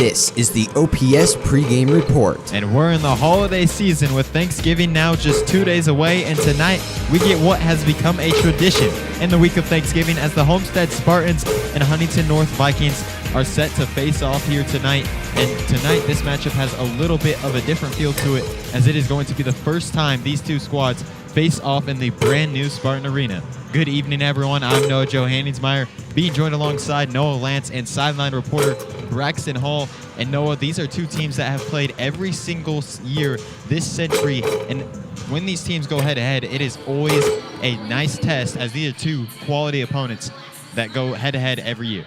This is the OPS pregame report. And we're in the holiday season with Thanksgiving now just 2 days away, and tonight we get what has become a tradition in the week of Thanksgiving as the Homestead Spartans and Huntington North Vikings are set to face off here tonight. And tonight this matchup has a little bit of a different feel to it, as it is going to be the first time these two squads face off in the brand new Spartan Arena. Good evening, everyone. I'm Noah Johanningsmeier, being joined alongside Noah Lancz and sideline reporter Braxton Hall. And Noah, these are two teams that have played every single year this century, and when these teams go head-to-head, it is always a nice test, as these are two quality opponents that go head-to-head every year.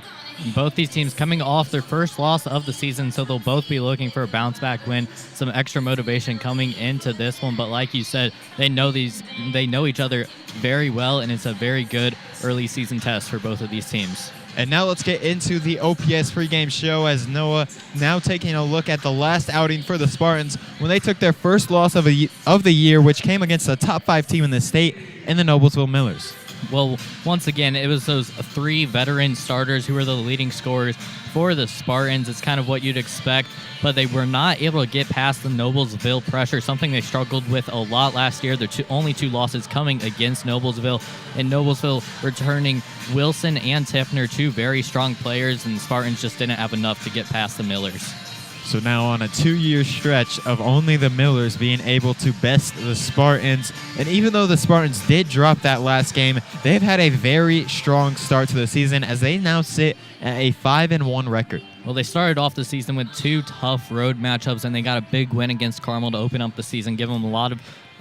Both these teams coming off their first loss of the season, so they'll both be looking for a bounce-back win, some extra motivation coming into this one. But like you said, they know each other very well, and it's a very good early season test for both of these teams. And now let's get into the OPS pregame show, as Noah now taking a look at the last outing for the Spartans when they took their first loss of the year, which came against a top 5 team in the state in the Noblesville Millers. Well, once again, it was those 3 veteran starters who were the leading scorers for the Spartans. It's kind of what you'd expect, but they were not able to get past the Noblesville pressure, something they struggled with a lot last year. Their only 2 losses coming against Noblesville, and Noblesville returning Wilson and Tiffner, 2 very strong players, and the Spartans just didn't have enough to get past the Millers. So now on a 2-year stretch of only the Millers being able to best the Spartans. And even though the Spartans did drop that last game, they've had a very strong start to the season, as they now sit at a 5-1 record. Well, they started off the season with 2 tough road matchups, and they got a big win against Carmel to open up the season, give them a lot of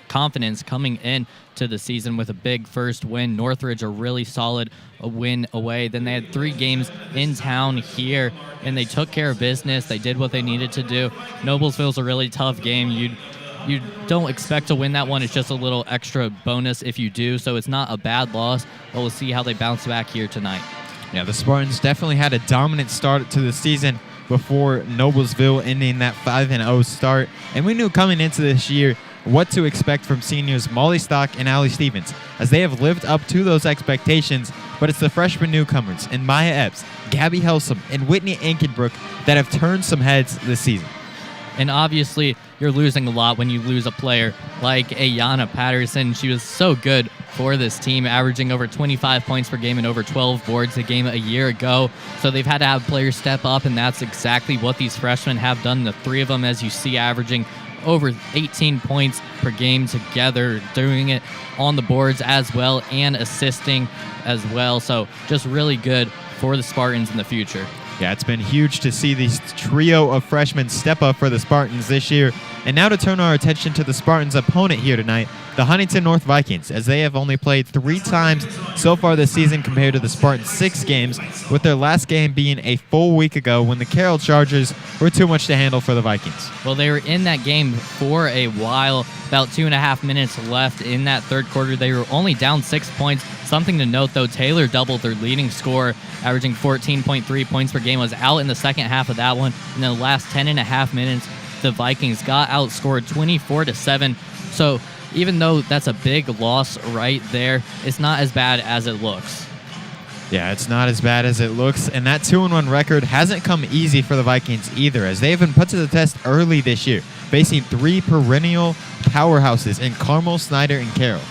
confidence coming in to the season with a big first win. Northridge, a really solid win away. Then they had 3 games in town here, and they took care of business. They did what they needed to do. Noblesville's a really tough game. You don't expect to win that one. It's just a little extra bonus if you do, so it's not a bad loss, but we'll see how they bounce back here tonight. Yeah, the Spartans definitely had a dominant start to the season before Noblesville ending that 5-0 start, and we knew coming into this year what to expect from seniors Molly Stock and Allie Stevens, as they have lived up to those expectations. But it's the freshman newcomers in Maya Epps, Gabby Helsum, and Whitney Ankenbrook that have turned some heads this season. And obviously, you're losing a lot when you lose a player like Ayanna Patterson. She was so good for this team, averaging over 25 points per game and over 12 boards a game a year ago. So they've had to have players step up, and that's exactly what these freshmen have done. The 3 of them, as you see, averaging over 18 points per game together, doing it on the boards as well and assisting as well. So just really good for the Spartans in the future. Yeah, it's been huge to see this trio of freshmen step up for the Spartans this year. And now to turn our attention to the Spartans' opponent here tonight, the Huntington North Vikings, as they have only played 3 times so far this season compared to the Spartans' 6 games, with their last game being a full week ago when the Carroll Chargers were too much to handle for the Vikings. Well, they were in that game for a while, about 2.5 minutes left in that third quarter. They were only down 6 points. Something to note, though, Taylor doubled their leading scorer, averaging 14.3 points per game, was out in the second half of that one. In the last 10.5 minutes, the Vikings got outscored 24-7. So even though that's a big loss right there, it's not as bad as it looks. Yeah, it's not as bad as it looks, and that 2-1 record hasn't come easy for the Vikings either, as they have been put to the test early this year, facing 3 perennial powerhouses in Carmel, Snyder, and Carroll.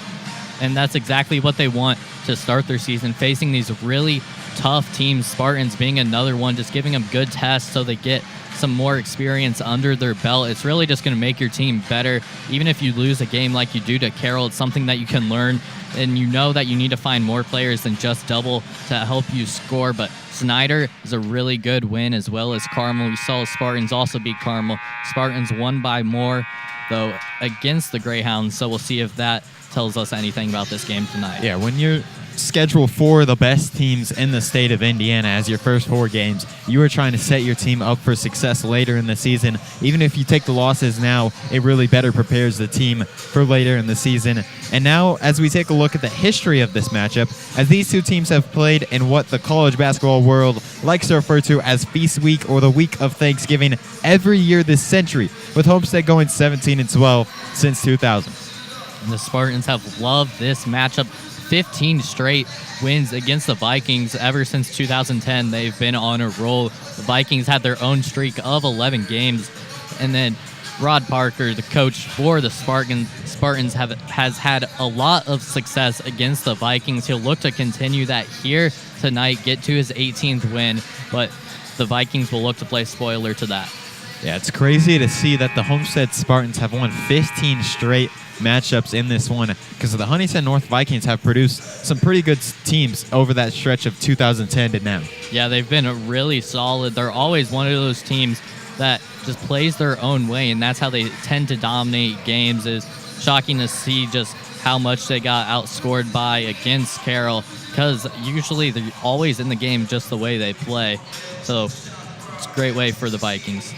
And that's exactly what they want to start their season, facing these really tough teams, Spartans being another one, just giving them good tests so they get some more experience under their belt. It's really just going to make your team better. Even if you lose a game like you do to Carroll, it's something that you can learn, and you know that you need to find more players than just double to help you score. But Snyder is a really good win, as well as Carmel. We saw Spartans also beat Carmel. Spartans won by more, though, against the Greyhounds, so we'll see if that tells us anything about this game tonight. Yeah, when you're scheduled for the best teams in the state of Indiana as your first 4 games, you are trying to set your team up for success later in the season. Even if you take the losses now, it really better prepares the team for later in the season. And now, as we take a look at the history of this matchup, as these two teams have played in what the college basketball world likes to refer to as Feast Week, or the week of Thanksgiving, every year this century, with Homestead going 17-12 since 2000. And the Spartans have loved this matchup 15 straight wins against the Vikings. Ever since 2010, they've been on a roll. The Vikings had their own streak of 11 games. And then Rod Parker, the coach for the Spartans, has had a lot of success against the Vikings. He'll look to continue that here tonight, get to his 18th win, but the Vikings will look to play spoiler to that. Yeah, it's crazy to see that the Homestead Spartans have won 15 straight matchups in this one, because the Huntington North Vikings have produced some pretty good teams over that stretch of 2010 to now. Yeah, they've been really solid. They're always one of those teams that just plays their own way, and that's how they tend to dominate games. It's shocking to see just how much they got outscored by against Carroll, because usually they're always in the game just the way they play. So it's a great way for the Vikings.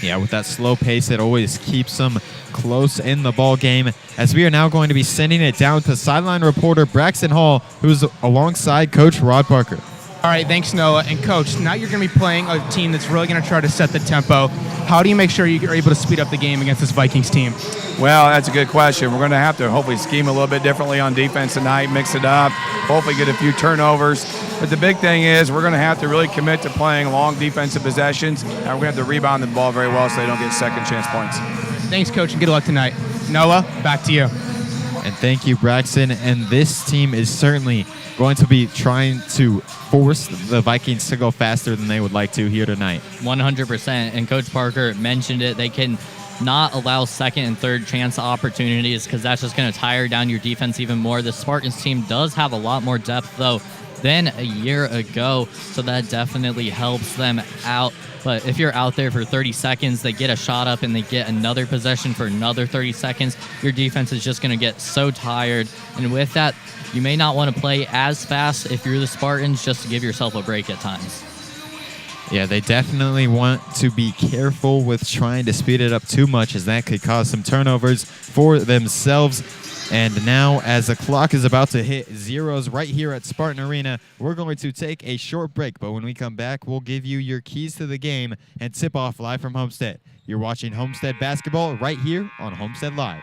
Yeah, with that slow pace, it always keeps them close in the ball game. As we are now going to be sending it down to sideline reporter Braxton Hall, who's alongside Coach Rod Parker. All right, thanks, Noah. And Coach, tonight you're going to be playing a team that's really going to try to set the tempo. How do you make sure you're able to speed up the game against this Vikings team? Well, that's a good question. We're going to have to hopefully scheme a little bit differently on defense tonight, mix it up, hopefully get a few turnovers. But the big thing is we're going to have to really commit to playing long defensive possessions, and we're going to have to rebound the ball very well so they don't get second chance points. Thanks, Coach, and good luck tonight. Noah, back to you. And thank you, Braxton. And this team is certainly going to be trying to force the Vikings to go faster than they would like to here tonight. 100%. And Coach Parker mentioned it. They can not allow second and third chance opportunities, because that's just going to tire down your defense even more. The Spartans team does have a lot more depth, though, than a year ago, so that definitely helps them out. But if you're out there for 30 seconds, they get a shot up and they get another possession for another 30 seconds, your defense is just going to get so tired. And with that, you may not want to play as fast if you're the Spartans, just to give yourself a break at times. Yeah, they definitely want to be careful with trying to speed it up too much, as that could cause some turnovers for themselves. And now, as the clock is about to hit zeros right here at Spartan Arena, we're going to take a short break. But when we come back, we'll give you your keys to the game and tip off live from Homestead. You're watching Homestead basketball right here on Homestead Live.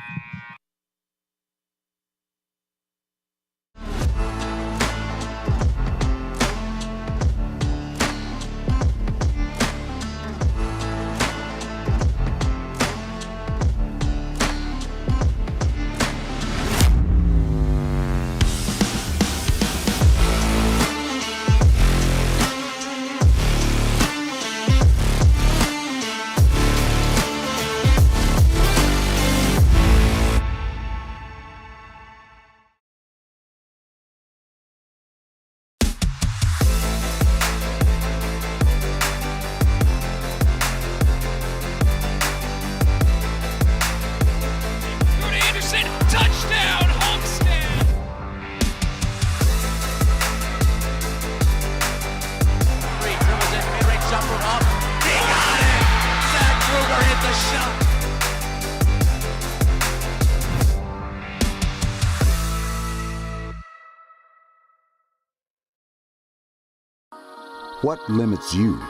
What limits you?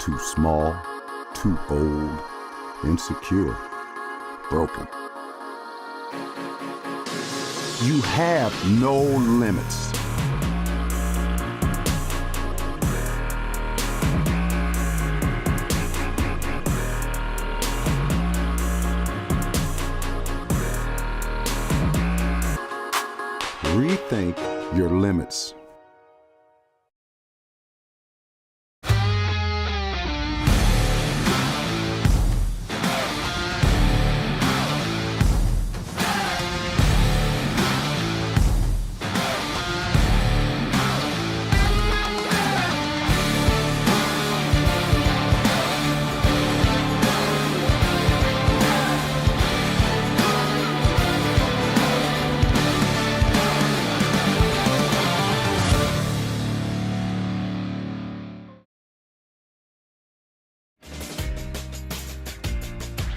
Too small, too old, insecure, broken. You have no limits. Rethink your limits.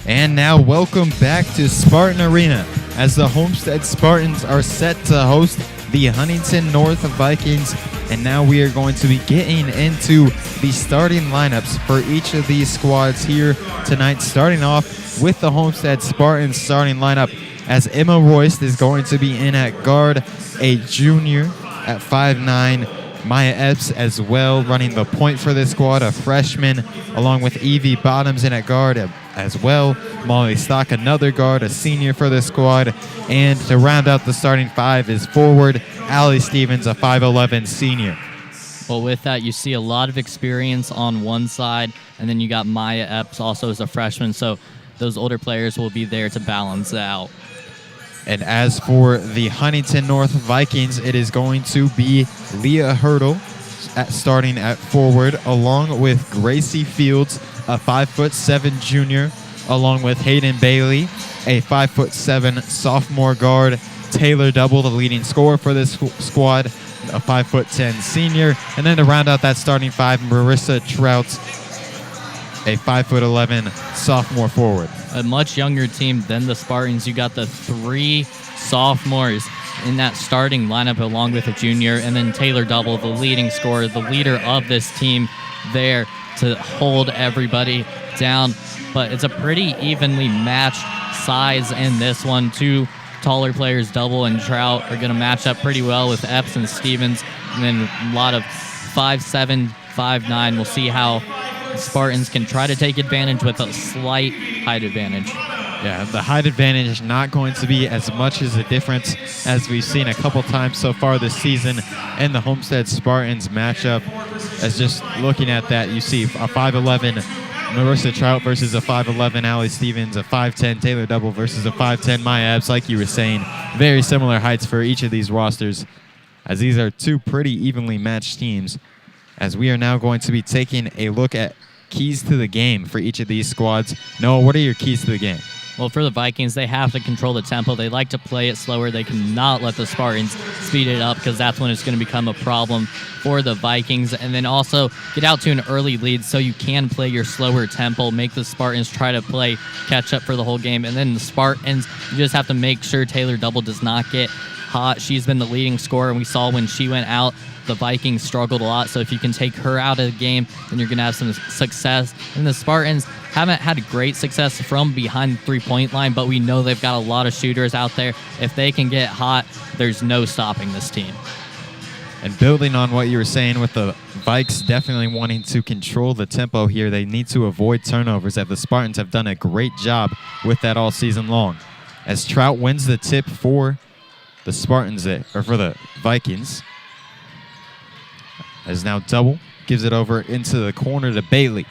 And now welcome back to Spartan Arena, as the Homestead Spartans are set to host the Huntington North Vikings. And now we are going to be getting into the starting lineups for each of these squads here tonight, starting off with the Homestead Spartans starting lineup, as Emma Royce is going to be in at guard, a junior at 5'9". Maya Epps as well running the point for this squad, a freshman, along with Evie Bottoms in at guard as well. Molly Stock, another guard, a senior for this squad. And to round out the starting five is forward Allie Stevens, a 5'11 senior. Well, with that, you see a lot of experience on one side, and then you got Maya Epps also as a freshman, so those older players will be there to balance it out. And as for the Huntington North Vikings, it is going to be Leah Hurdle starting at forward, along with Gracie Fields, a 5'7" junior, along with Hayden Bailey, a 5'7" sophomore guard, Taylor Double, the leading scorer for this squad, a 5'10" senior, and then to round out that starting five, Marissa Trout, a 5'11" sophomore forward. A much younger team than the Spartans. You got the three sophomores in that starting lineup along with a junior, and then Taylor Double, the leading scorer, the leader of this team, there to hold everybody down. But it's a pretty evenly matched size in this one. Two taller players, Double and Trout, are going to match up pretty well with Epps and Stevens, and then a lot of 5'7", 5'9". We'll see how Spartans can try to take advantage with a slight height advantage. Yeah, the height advantage is not going to be as much as a difference as we've seen a couple times so far this season in the Homestead Spartans matchup. As just looking at that, you see a 5'11" Marissa Trout versus a 5'11" Allie Stevens, a 5'10" Taylor Double versus a 5'10" Maya Epps. Like you were saying, very similar heights for each of these rosters, as these are two pretty evenly matched teams. As we are now going to be taking a look at keys to the game for each of these squads. Noah, what are your keys to the game? Well, for the Vikings, they have to control the tempo. They like to play it slower. They cannot let the Spartans speed it up, because that's when it's going to become a problem for the Vikings. And then also get out to an early lead so you can play your slower tempo, make the Spartans try to play catch up for the whole game. And then the Spartans, you just have to make sure Taylor Double does not get hot. She's been the leading scorer, and we saw when she went out, the Vikings struggled a lot. So if you can take her out of the game, then you're going to have some success. And the Spartans haven't had great success from behind the three-point line, but we know they've got a lot of shooters out there. If they can get hot, there's no stopping this team. And building on what you were saying with the Vikes definitely wanting to control the tempo here, they need to avoid turnovers, as the Spartans have done a great job with that all season long. As Trout wins the tip for the Spartans, or for the Vikings, as now Double gives it over into the corner to Bailey.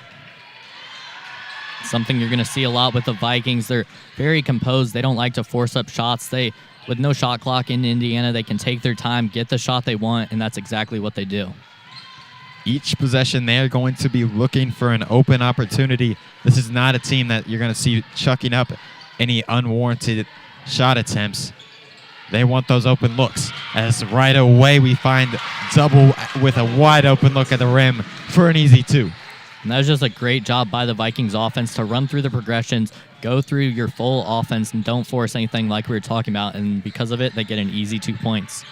Something you're going to see a lot with the Vikings. They're very composed. They don't like to force up shots. With no shot clock in Indiana, they can take their time, get the shot they want, and that's exactly what they do. Each possession, they are going to be looking for an open opportunity. This is not a team that you're going to see chucking up any unwarranted shot attempts. They want those open looks, as right away we find Double with a wide open look at the rim for an easy two. And that was just a great job by the Vikings offense to run through the progressions, go through your full offense, and don't force anything like we were talking about. And because of it, they get an easy 2 points.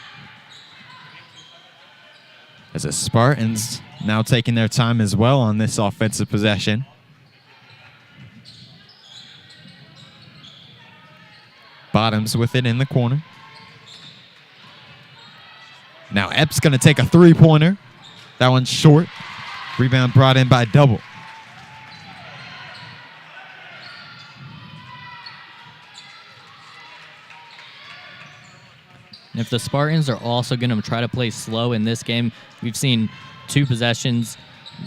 As the Spartans now taking their time as well on this offensive possession. Bottoms with it in the corner. Now Epps going to take a three-pointer. That one's short. Rebound brought in by Double. And if the Spartans are also going to try to play slow in this game, we've seen 2 possessions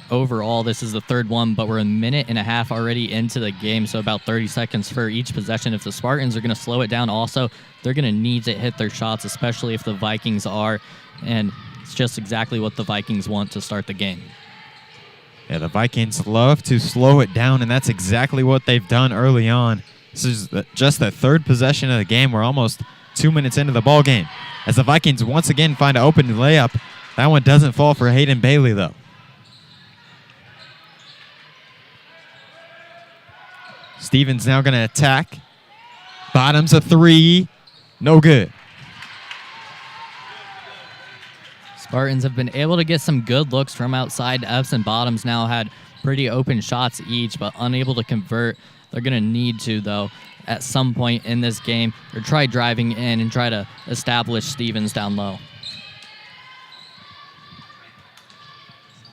overall. This is the third one, but we're a minute and a half already into the game, so about 30 seconds for each possession. If the Spartans are going to slow it down also, they're going to need to hit their shots, especially if the Vikings are, and it's just exactly what the Vikings want to start the game. Yeah, the Vikings love to slow it down, and that's exactly what they've done early on. This is just the third possession of the game. We're almost 2 minutes into the ball game, as the Vikings once again find an open layup. That one doesn't fall for Hayden Bailey, though. Stevens now going to attack. Bottoms a three. No good. Spartans have been able to get some good looks from outside. F's and bottoms now had pretty open shots each, but unable to convert. They're going to need to, though, at some point in this game, or try driving in and try to establish Stevens down low.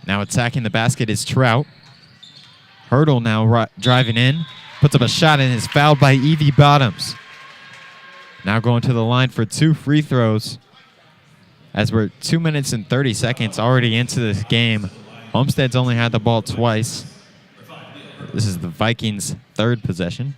Now attacking the basket is Trout. Hurdle now driving in. Puts up a shot and is fouled by Evie Bottoms. Now going to the line for 2 free throws. As we're 2 minutes and 30 seconds already into this game. Homestead's only had the ball twice. This is the Vikings' 3rd possession.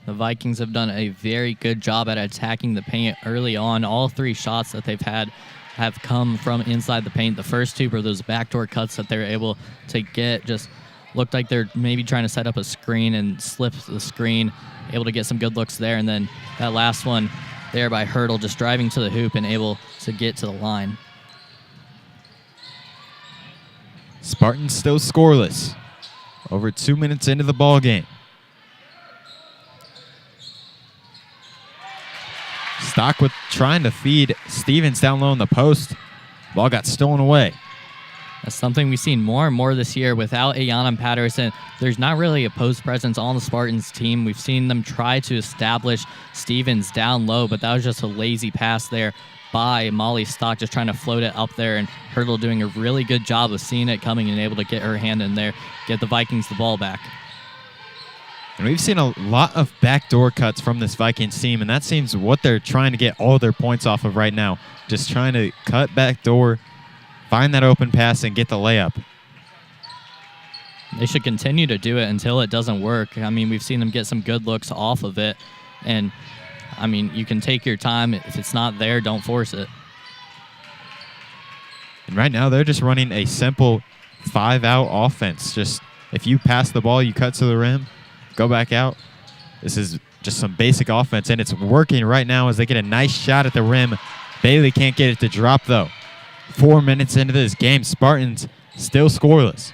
The Vikings have done a very good job at attacking the paint early on. All 3 shots that they've had have come from inside the paint. The first 2 were those backdoor cuts that they're able to get. Just looked like they're maybe trying to set up a screen and slip the screen, able to get some good looks there. And then that last one there by Hurdle, just driving to the hoop and able to get to the line. Spartans still scoreless. Over 2 minutes into the ball game. Stock with trying to feed Stevens down low in the post. Ball got stolen away. That's something we've seen more and more this year. Without Ayanna Patterson, there's not really a post presence on the Spartans team. We've seen them try to establish Stevens down low, but that was just a lazy pass there by Molly Stock, just trying to float it up there, and Hurdle doing a really good job of seeing it coming and able to get her hand in there, get the Vikings the ball back. And we've seen a lot of backdoor cuts from this Vikings team, and that seems what they're trying to get all their points off of right now. Just trying to cut backdoor, find that open pass, and get the layup. They should continue to do it until it doesn't work. I mean, we've seen them get some good looks off of it, and I mean, you can take your time. If it's not there, don't force it. And right now, they're just running a simple 5-out offense. Just if you pass the ball, you cut to the rim, go back out. This is just some basic offense, and it's working right now as they get a nice shot at the rim. Bailey can't get it to drop, though. 4 minutes into this game, Spartans still scoreless.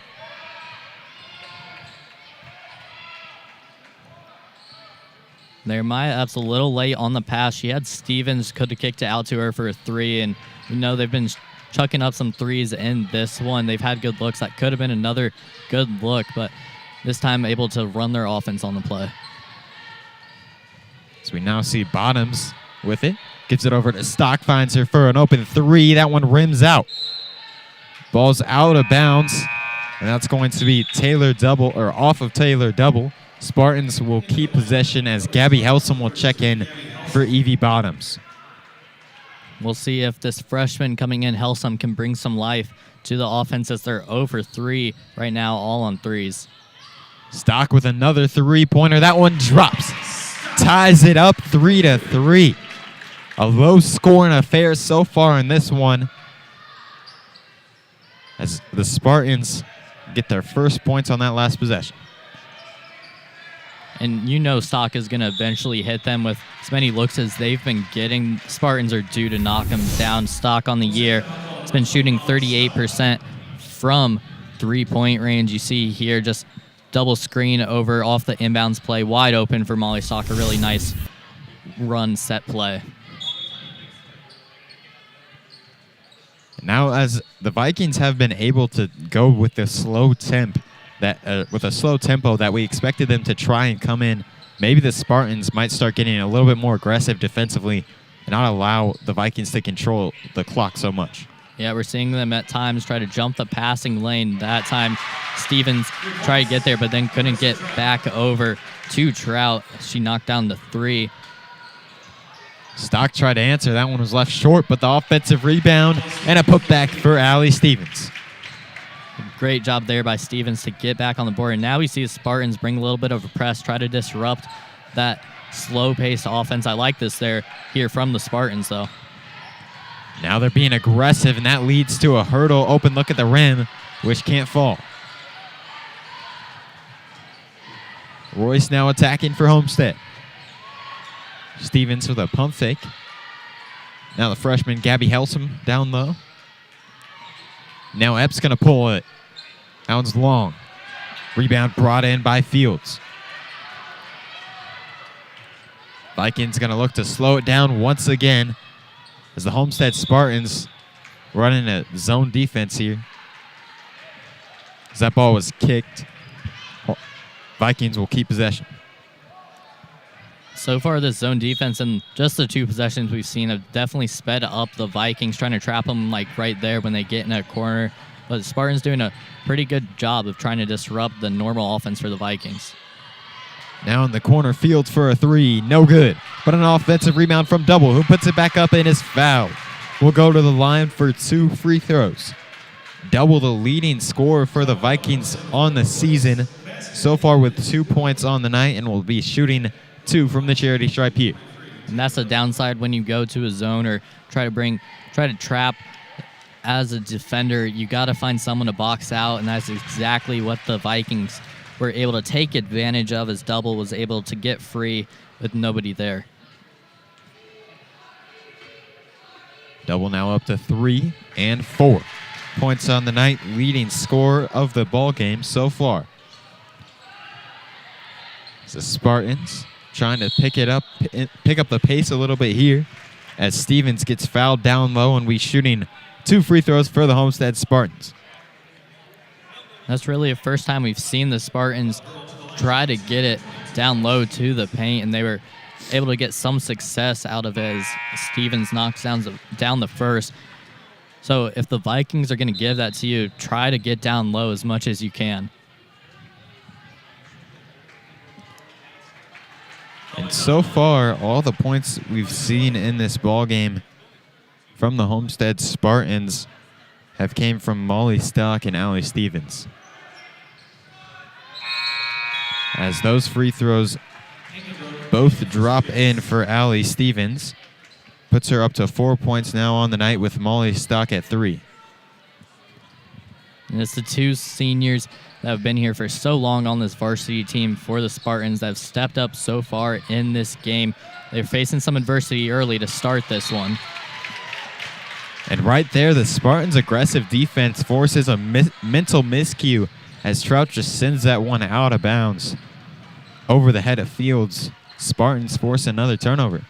There, Maya Epps a little late on the pass. She had Stevens, could have kicked it out to her for a 3, and we know they've been chucking up some 3s in this one. They've had good looks. That could have been another good look, but this time able to run their offense on the play. So we now see Bottoms with it. Gives it over to Stock, finds her for an open 3. That one rims out. Ball's out of bounds, and that's going to be Taylor double, or off of Taylor double. Spartans will keep possession as Gabby Helsum will check in for Evie Bottoms. We'll see if this freshman coming in, Helsum, can bring some life to the offense as they're 0 for 3 right now, all on 3s. Stock with another 3-pointer. That one drops. Ties it up 3-3. A low-scoring affair so far in this one, as the Spartans get their first points on that last possession. And you know Stock is going to eventually hit them with as many looks as they've been getting. Spartans are due to knock them down. Stock on the year has been shooting 38% from three-point range. You see here just double screen over off the inbounds play, wide open for Molly Stock. A really nice run set play. Now, as the Vikings have been able to go with the slow tempo that we expected them to try and come in, maybe the Spartans might start getting a little bit more aggressive defensively and not allow the Vikings to control the clock so much. Yeah, we're seeing them at times try to jump the passing lane. That time, Stevens tried to get there, but then couldn't get back over to Trout. She knocked down the 3. Stock tried to answer. That one was left short, but the offensive rebound and a putback for Allie Stevens. Great job there by Stevens to get back on the board. And now we see the Spartans bring a little bit of a press, try to disrupt that slow-paced offense. I like this here from the Spartans, though. Now they're being aggressive, and that leads to a hurdle. Open look at the rim, which can't fall. Royce now attacking for Homestead. Stevens with a pump fake. Now the freshman Gabby Helsum down low. Now Epps going to pull it. That one's long. Rebound brought in by Fields. Vikings going to look to slow it down once again as the Homestead Spartans running a zone defense here. As that ball was kicked, Vikings will keep possession. So far, this zone defense and just the 2 possessions we've seen have definitely sped up the Vikings, trying to trap them like right there when they get in a corner. But the Spartans doing a pretty good job of trying to disrupt the normal offense for the Vikings. Now in the corner, Fields for a 3. No good. But an offensive rebound from Double, who puts it back up and is fouled. Will go to the line for 2 free throws. Double, the leading scorer for the Vikings on the season, so far with 2 points on the night, and will be shooting 2 from the charity stripe here. And that's the downside when you go to a zone or try to trap as a defender. You got to find someone to box out, and that's exactly what the Vikings were able to take advantage of, as Double was able to get free with nobody there. Double now up to 3 and 4 points on the night, leading scorer of the ball game so far. It's the Spartans trying to pick up the pace a little bit here, as Stevens gets fouled down low, and we shooting 2 free throws for the Homestead Spartans. That's really the first time we've seen the Spartans try to get it down low to the paint, and they were able to get some success out of it as Stevens knocks down the first. So if the Vikings are going to give that to you, try to get down low as much as you can. And so far, all the points we've seen in this ball game from the Homestead Spartans have came from Molly Stock and Allie Stevens. As those free throws both drop in for Allie Stevens, puts her up to 4 points now on the night, with Molly Stock at 3. And it's the 2 seniors that have been here for so long on this varsity team for the Spartans that have stepped up so far in this game. They're facing some adversity early to start this one. And right there, the Spartans' aggressive defense forces a mental miscue as Trout just sends that one out of bounds over the head of Fields. Spartans force another turnover.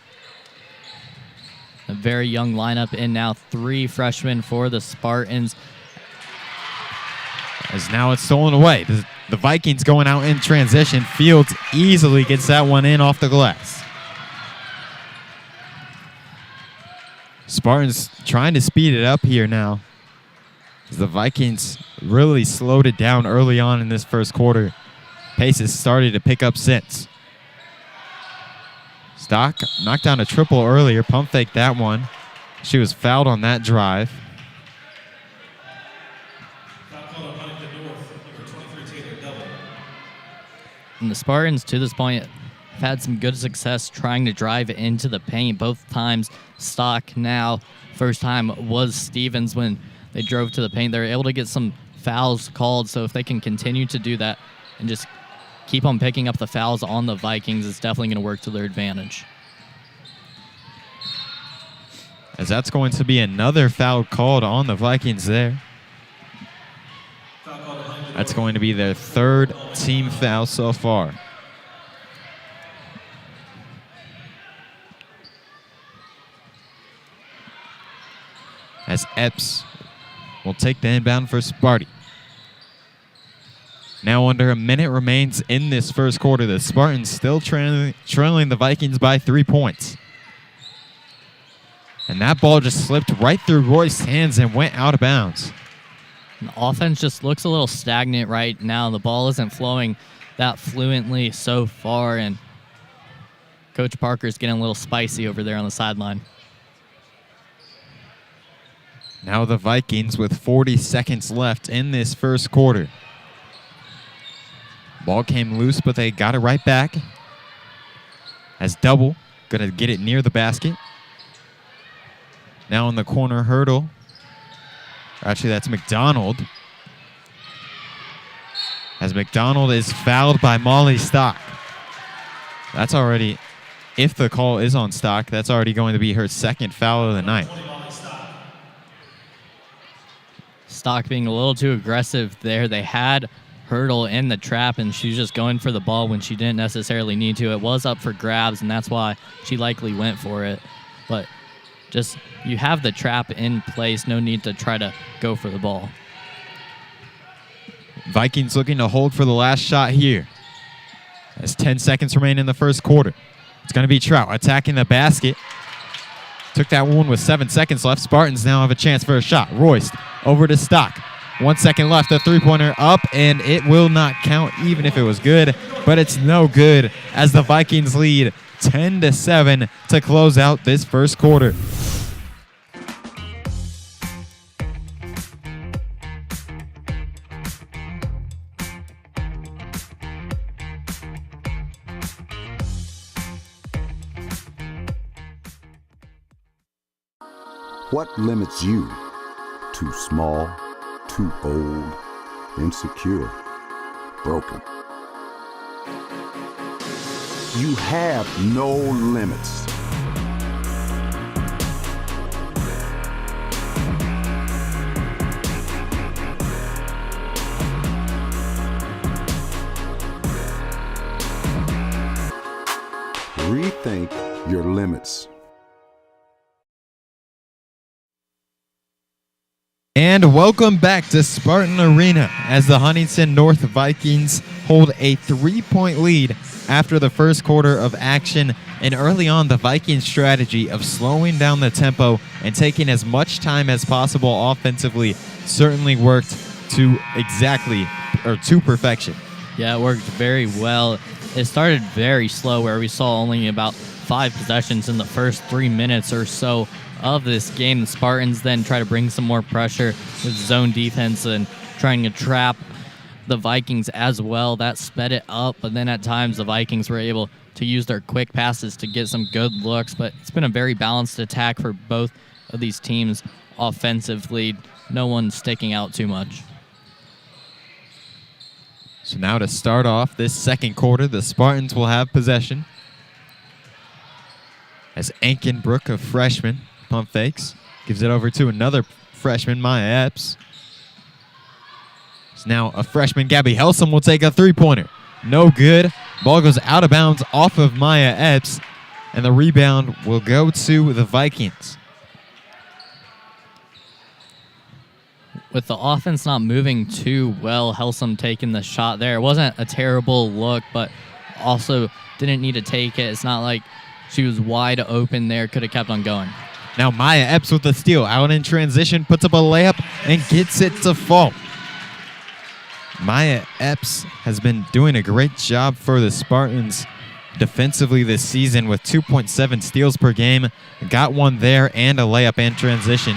A very young lineup in now, 3 freshmen for the Spartans. As now it's stolen away. The Vikings going out in transition. Fields easily gets that one in off the glass. Spartans trying to speed it up here now, as the Vikings really slowed it down early on in this first quarter. Pace has started to pick up since. Stock knocked down a triple earlier, pump faked that one. She was fouled on that drive. And the Spartans, to this point, have had some good success trying to drive into the paint. Both times, Stock now, first time was Stevens when they drove to the paint. They were able to get some fouls called, so if they can continue to do that and just keep on picking up the fouls on the Vikings, it's definitely going to work to their advantage. As that's going to be another foul called on the Vikings there. That's going to be their 3rd team foul so far. As Epps will take the inbound for Sparty. Now under a minute remains in this first quarter. The Spartans still trailing the Vikings by 3 points. And that ball just slipped right through Royce's hands and went out of bounds. The offense just looks a little stagnant right now. The ball isn't flowing that fluently so far, and Coach Parker's getting a little spicy over there on the sideline. Now the Vikings with 40 seconds left in this first quarter. Ball came loose, but they got it right back. As Double going to get it near the basket. Now in the corner, Hurdle. Actually, that's McDonald. As McDonald is fouled by Molly Stock. That's already, if the call is on Stock, that's already going to be her 2nd foul of the night. Stock being a little too aggressive there. They had Hurdle in the trap, and she's just going for the ball when she didn't necessarily need to. It was up for grabs, and that's why she likely went for it. But just you have the trap in place. No need to try to go for the ball. Vikings looking to hold for the last shot here. As 10 seconds remain in the first quarter. It's going to be Trout attacking the basket. Took that one with 7 seconds left. Spartans now have a chance for a shot. Royce over to Stock. 1 second left. A three-pointer up, and it will not count even if it was good. But it's no good as the Vikings lead 10-7 to close out this first quarter. What limits you? Too small, too old, insecure, broken. You have no limits. Rethink your limits. And welcome back to Spartan Arena as the Huntington North Vikings hold a 3-point lead after the first quarter of action. And early on, the Vikings' strategy of slowing down the tempo and taking as much time as possible offensively certainly worked to perfection. Yeah, it worked very well. It started very slow where we saw only about 5 possessions in the first 3 minutes or so of this game. The Spartans then try to bring some more pressure with zone defense and trying to trap the Vikings as well. That sped it up, but then at times the Vikings were able to use their quick passes to get some good looks. But it's been a very balanced attack for both of these teams offensively. No one sticking out too much. So now to start off this second quarter, the Spartans will have possession. As Ankenbrook, a freshman, pump fakes, gives it over to another freshman, Maya Epps. So now a freshman, Gabby Helsum, will take a three-pointer. No good. Ball goes out of bounds off of Maya Epps, and the rebound will go to the Vikings. With the offense not moving too well, Helsum taking the shot there. It wasn't a terrible look, but also didn't need to take it. It's not like she was wide open there. Could have kept on going. Now Maya Epps with the steal. Out in transition, puts up a layup and gets it to fall. Maya Epps has been doing a great job for the Spartans defensively this season with 2.7 steals per game. Got one there and a layup in transition,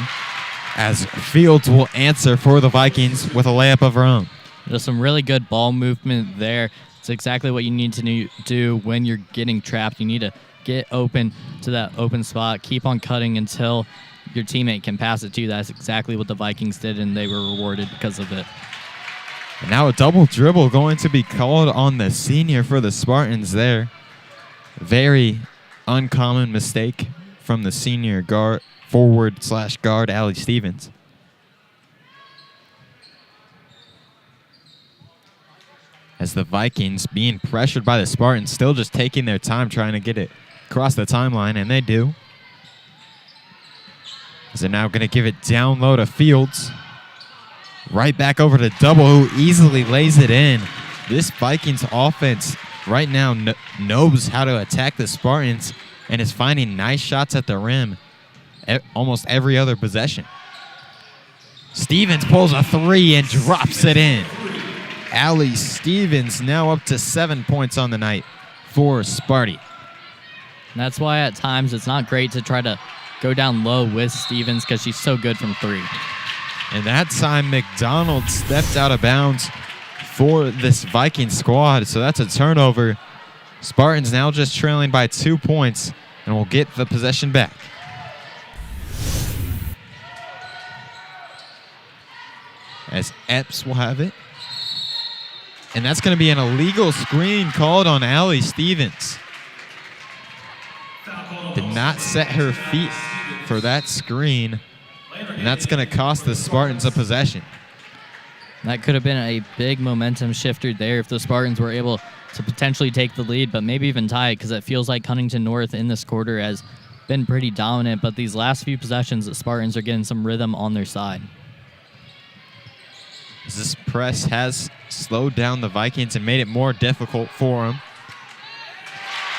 as Fields will answer for the Vikings with a layup of her own. Just some really good ball movement there. It's exactly what you need to do when you're getting trapped. You need to get open to that open spot, keep on cutting until your teammate can pass it to you. That's exactly what the Vikings did, and they were rewarded because of it. And now a double dribble going to be called on the senior for the Spartans there. Very uncommon mistake from the senior forward/guard, Allie Stevens. As the Vikings, being pressured by the Spartans, still just taking their time trying to get it across the timeline, and they do. As they're now going to give it down low to Fields. Right back over to Double, who easily lays it in. This Vikings offense right now knows how to attack the Spartans and is finding nice shots at the rim almost every other possession. Stevens pulls a three and drops it in. Allie Stevens now up to 7 points on the night for Sparty. And that's why at times it's not great to try to go down low with Stevens because she's so good from three. And that time McDonald stepped out of bounds for this Viking squad, so that's a turnover. Spartans now just trailing by 2 points and will get the possession back. As Epps will have it. And that's going to be an illegal screen called on Allie Stevens. Did not set her feet for that screen. And that's going to cost the Spartans a possession. That could have been a big momentum shifter there if the Spartans were able to potentially take the lead, but maybe even tie it, because it feels like Huntington North in this quarter has been pretty dominant, but these last few possessions, the Spartans are getting some rhythm on their side. This press has slowed down the Vikings and made it more difficult for them.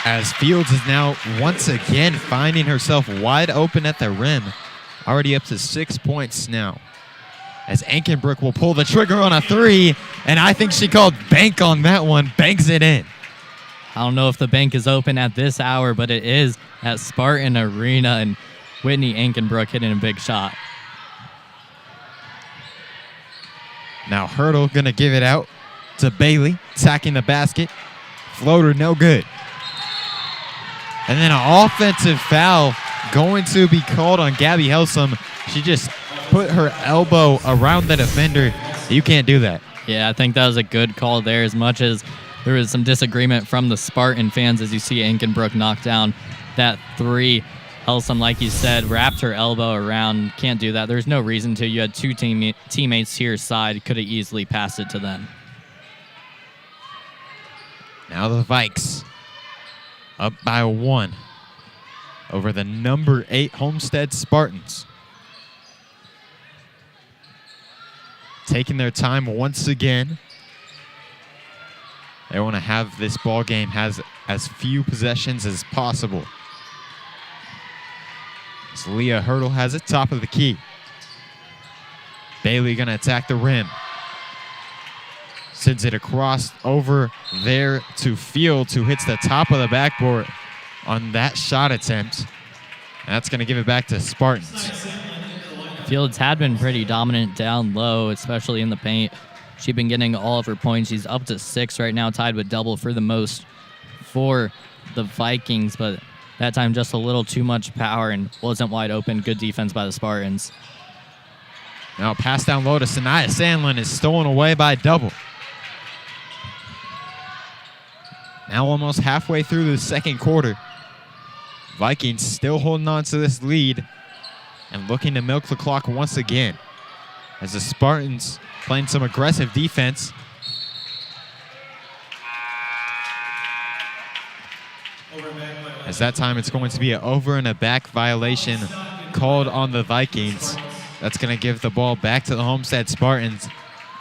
As Fields is now once again finding herself wide open at the rim. Already up to 6 points now. As Ankenbrook will pull the trigger on a three, and I think she called bank on that one, banks it in. I don't know if the bank is open at this hour, but it is at Spartan Arena, and Whitney Ankenbrook hitting a big shot. Now Hurdle going to give it out to Bailey, attacking the basket. Floater, no good. And then an offensive foul going to be called on Gabby Helsum. She just put her elbow around the defender. You can't do that. Yeah, I think that was a good call there, as much as there was some disagreement from the Spartan fans as you see Ankenbrook knock down that three. Helsum, like you said, wrapped her elbow around. Can't do that. There's no reason to. You had two teammates to your side. Could have easily passed it to them. Now the Vikes up by 1 over the number 8 Homestead Spartans. Taking their time once again. They want to have this ball game has as few possessions as possible. As Leah Hurdle has it top of the key. Bailey going to attack the rim. Sends it across over there to Fields, who hits the top of the backboard on that shot attempt. And that's going to give it back to Spartans. Fields had been pretty dominant down low, especially in the paint. She's been getting all of her points. She's up to 6 right now, tied with double for the most for the Vikings, but that time just a little too much power and wasn't wide open. Good defense by the Spartans. Now pass down low to Sanaya Sandlin is stolen away by double. Now almost halfway through the second quarter. Vikings still holding on to this lead and looking to milk the clock once again. As the Spartans playing some aggressive defense. As that time it's going to be an over and a back violation called on the Vikings. That's going to give the ball back to the Homestead Spartans.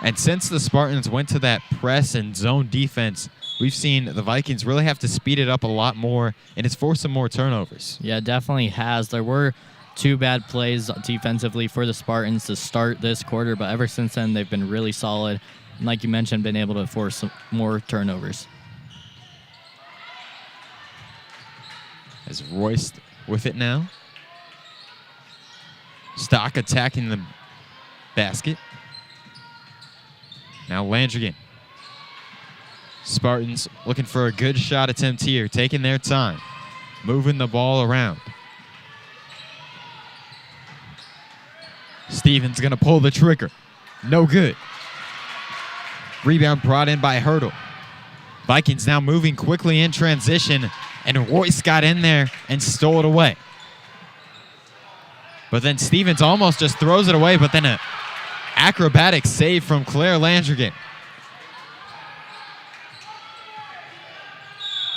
And since the Spartans went to that press and zone defense, we've seen the Vikings really have to speed it up a lot more, and it's forced some more turnovers. Yeah, it definitely has. There were 2 bad plays defensively for the Spartans to start this quarter, but ever since then, they've been really solid. And like you mentioned, been able to force some more turnovers. As Royce with it now. Stock attacking the basket. Now Landrigan. Spartans looking for a good shot attempt here, taking their time, moving the ball around. Stevens going to pull the trigger. No good. Rebound brought in by Hurdle. Vikings now moving quickly in transition, and Royce got in there and stole it away. But then Stevens almost just throws it away, but then an acrobatic save from Claire Landrigan.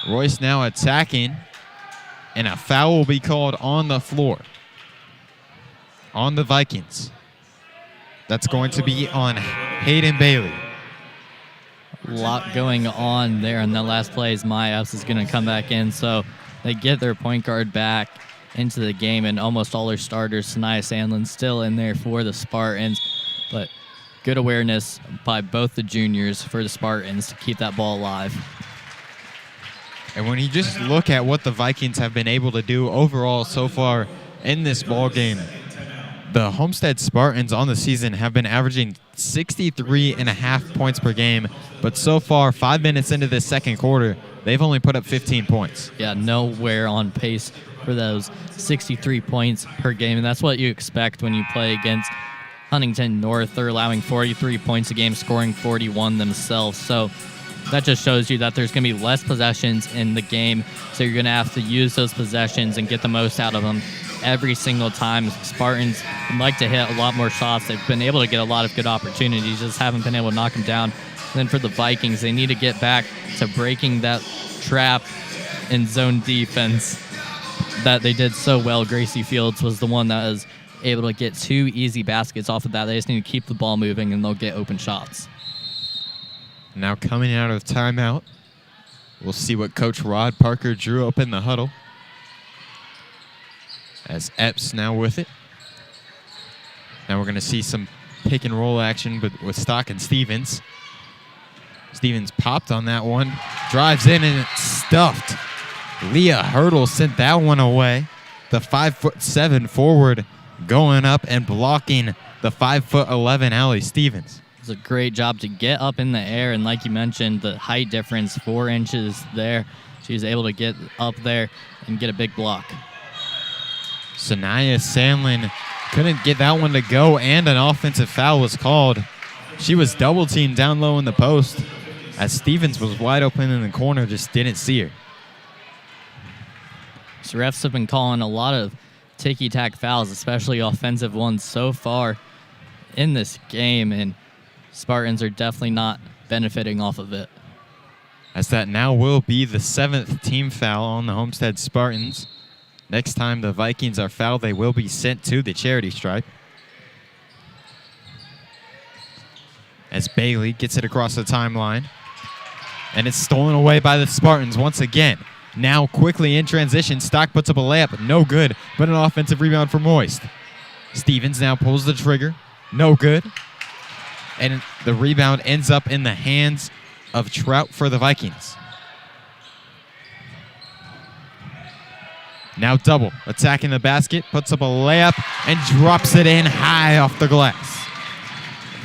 Royce now attacking, and a foul will be called on the floor on the Vikings. That's going to be on Hayden Bailey. A lot going on there in that last play as Maya Epps is going to come back in, so they get their point guard back into the game, and almost all their starters, Sanaya Sandlin, still in there for the Spartans, but good awareness by both the juniors for the Spartans to keep that ball alive. And when you just look at what the Vikings have been able to do overall so far in this ball game, the Homestead Spartans on the season have been averaging 63.5 points per game, but so far, 5 minutes into this second quarter, they've only put up 15 points. Yeah, nowhere on pace for those 63 points per game, and that's what you expect when you play against Huntington North. They're allowing 43 points a game, scoring 41 themselves, so that just shows you that there's going to be less possessions in the game, so you're going to have to use those possessions and get the most out of them every single time. Spartans like to hit a lot more shots. They've been able to get a lot of good opportunities, just haven't been able to knock them down. And then for the Vikings, they need to get back to breaking that trap in zone defense. that they did so well, Gracie Fields was the one that was able to get 2 easy baskets off of that. They just need to keep the ball moving, and they'll get open shots. Now coming out of timeout, we'll see what Coach Rod Parker drew up in the huddle. As Epps now with it. Now we're going to see some pick and roll action with Stock and Stevens. Stevens popped on that one, drives in, and it's stuffed. Leah Hurdle sent that one away. The 5'7" forward going up and blocking the 5'11" Allie Stevens. It's a great job to get up in the air, and like you mentioned, the height difference, 4 inches there. She was able to get up there and get a big block. Sanaya Sandlin couldn't get that one to go, and an offensive foul was called. She was double teamed down low in the post as Stevens was wide open in the corner, just didn't see her. So refs have been calling a lot of ticky-tack fouls, especially offensive ones so far in this game, and Spartans are definitely not benefiting off of it. As that now will be the 7th team foul on the Homestead Spartans. Next time the Vikings are fouled, they will be sent to the charity stripe. As Bailey gets it across the timeline. And it's stolen away by the Spartans once again. Now quickly in transition, Stock puts up a layup, no good, but an offensive rebound for Moist. Stevens now pulls the trigger, no good. And the rebound ends up in the hands of Trout for the Vikings. Now double, attacking the basket, puts up a layup, and drops it in high off the glass.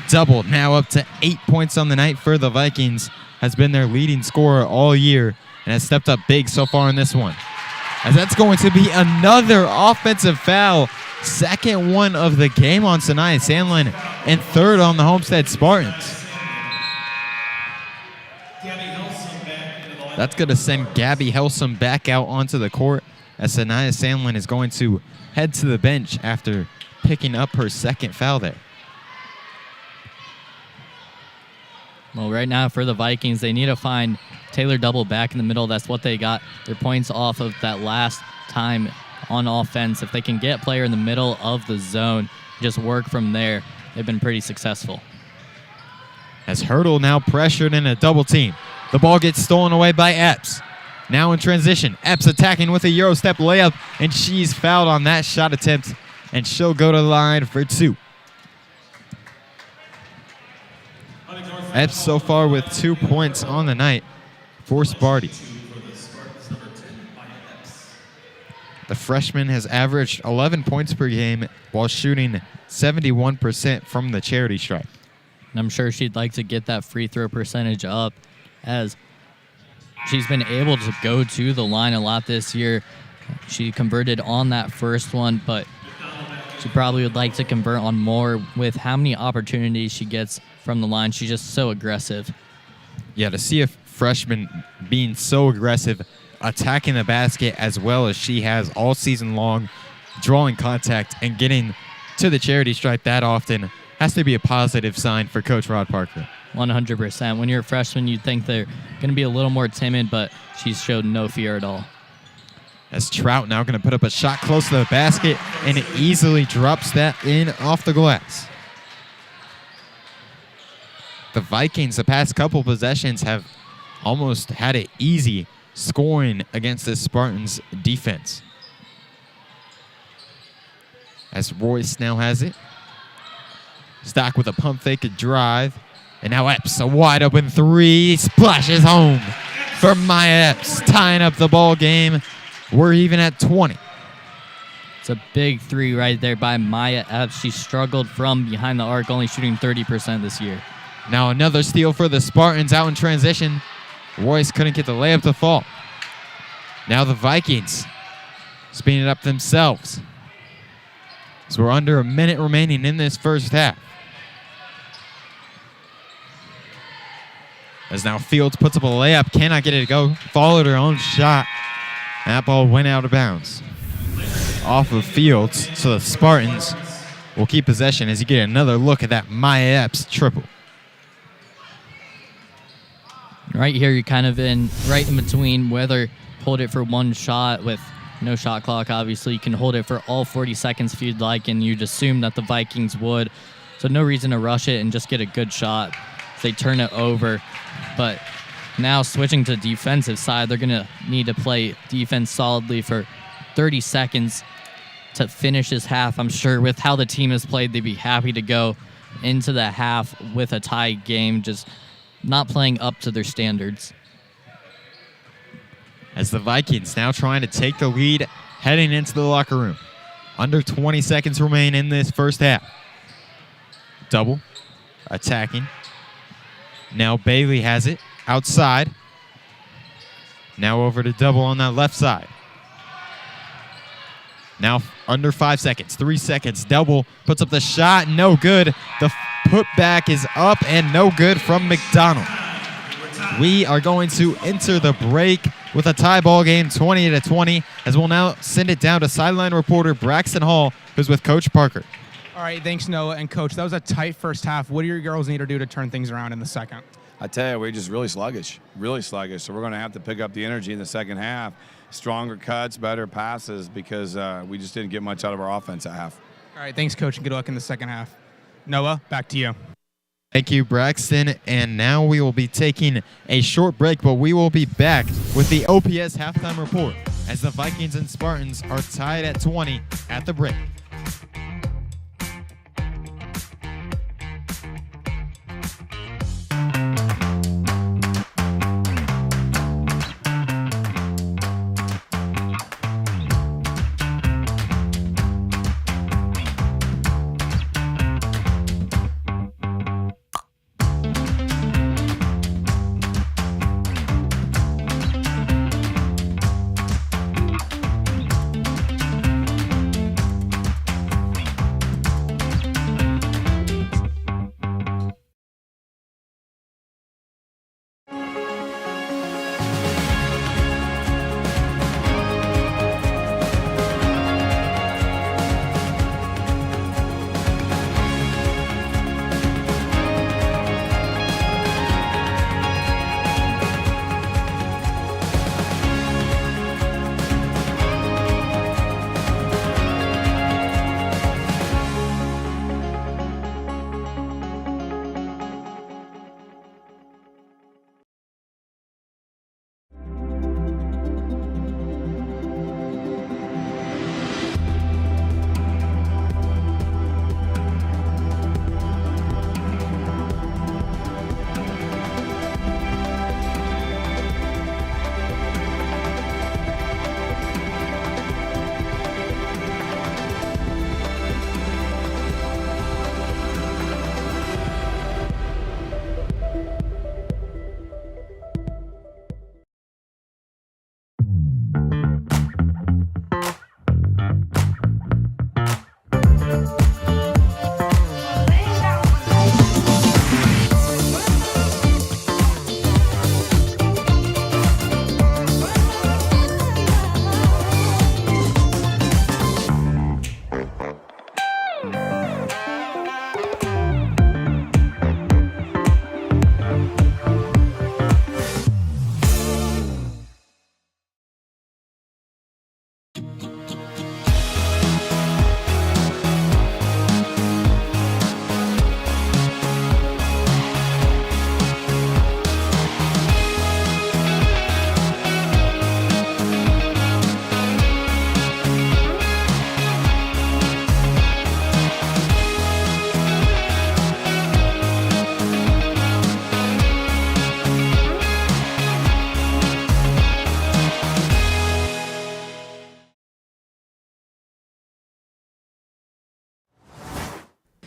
Double, now up to 8 points on the night for the Vikings, has been their leading scorer all year, and has stepped up big so far in this one. As that's going to be another offensive foul, second one of the game on Sanaya Sandlin, and third on the Homestead Spartans. That's going to send Gabby Helsum back out onto the court, as Sanaya Sandlin is going to head to the bench after picking up her second foul there. Well, right now for the Vikings, they need to find Taylor Double back in the middle. That's what they got their points off of that last time on offense. If they can get a player in the middle of the zone, just work from there, they've been pretty successful. As Hurdle now pressured in a double team. The ball gets stolen away by Epps. Now in transition, Epps attacking with a Euro step layup, and she's fouled on that shot attempt, and she'll go to the line for 2. Epps so far with 2 points on the night for Sparty. The freshman has averaged 11 points per game while shooting 71% from the charity stripe. And I'm sure she'd like to get that free throw percentage up, as she's been able to go to the line a lot this year. She converted on that first one, but she probably would like to convert on more with how many opportunities she gets from the line. She's just so aggressive. Yeah, to see a freshman being so aggressive, attacking the basket as well as she has all season long, drawing contact and getting to the charity stripe that often, has to be a positive sign for Coach Rod Parker. 100%. When you're a freshman, you'd think they're going to be a little more timid, but she's showed no fear at all. As Trout now going to put up a shot close to the basket, and it easily drops that in off the glass. The Vikings, the past couple possessions, have almost had it easy scoring against the Spartans' defense. As Royce now has it. Stock with a pump fake, a drive. And now Epps, a wide open 3, splashes home for Maya Epps, tying up the ball game. We're even at 20. It's a big 3 right there by Maya Epps. She struggled from behind the arc, only shooting 30% this year. Now another steal for the Spartans out in transition. Royce couldn't get the layup to fall. Now the Vikings speeding it up themselves. So we're under a minute remaining in this first half. As now Fields puts up a layup, cannot get it to go. Followed her own shot. That ball went out of bounds off of Fields. So the Spartans will keep possession as you get another look at that Maya Epps triple. Right here, you're kind of right in between whether hold it for one shot with No shot clock, obviously. You can hold it for all 40 seconds if you'd like, and you'd assume that the Vikings would. So no reason to rush it and just get a good shot. They turn it over. But now switching to defensive side, they're going to need to play defense solidly for 30 seconds to finish this half. I'm sure with how the team has played, they'd be happy to go into the half with a tie game, just not playing up to their standards. As the Vikings now trying to take the lead heading into the locker room. Under 20 seconds remain in this first half. Double, attacking. Now Bailey has it outside. Now over to double on that left side. Now under 5 seconds, 3 seconds. Double puts up the shot, no good. The putback is up and no good from McDonald. We are going to enter the break with a tie ball game, 20-20, as we'll now send it down to sideline reporter Braxton Hall, who's with Coach Parker. All right, thanks, Noah. And, Coach, that was a tight first half. What do your girls need to do to turn things around in the second? I tell you, we're just really sluggish. So we're going to have to pick up the energy in the second half. Stronger cuts, better passes, because we just didn't get much out of our offense at half. All right, thanks, Coach, and good luck in the second half. Noah, back to you. Thank you, Braxton. And now we will be taking a short break, but we will be back with the OPS halftime report as the Vikings and Spartans are tied at 20 at the break.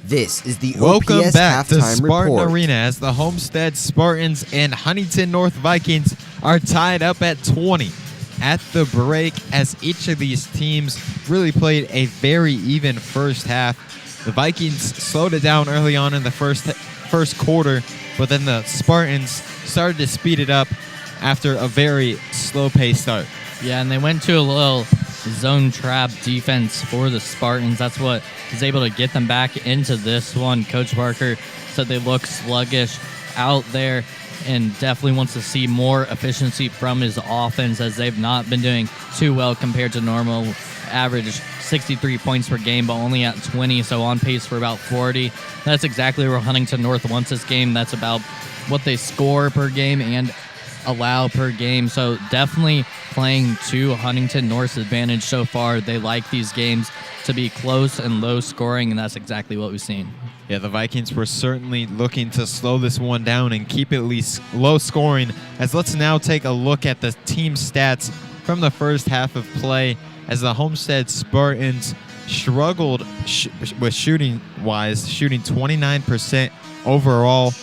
This is the Welcome OPS back to halftime Spartan report. Arena as the Homestead Spartans and Huntington North Vikings are tied up at 20 at the break, as each of these teams really played a very even first half. The Vikings slowed it down early on in the first quarter, but then the Spartans started to speed it up after a very slow-paced start. Yeah, and they went to a little zone trap defense for the Spartans. That's what is able to get them back into this one. Coach Parker said they look sluggish out there. and definitely wants to see more efficiency from his offense, as they've not been doing too well compared to normal. Average 63 points per game, but only at 20, so on pace for about 40. That's exactly where Huntington North wants this game. That's about what they score per game and allow per game. So definitely playing to Huntington North's advantage so far. They like these games to be close and low scoring, and that's exactly what we've seen. Yeah, the Vikings were certainly looking to slow this one down and keep it at least low scoring. As let's now take a look at the team stats from the first half of play, as the Homestead Spartans struggled with shooting-wise, shooting 29% overall.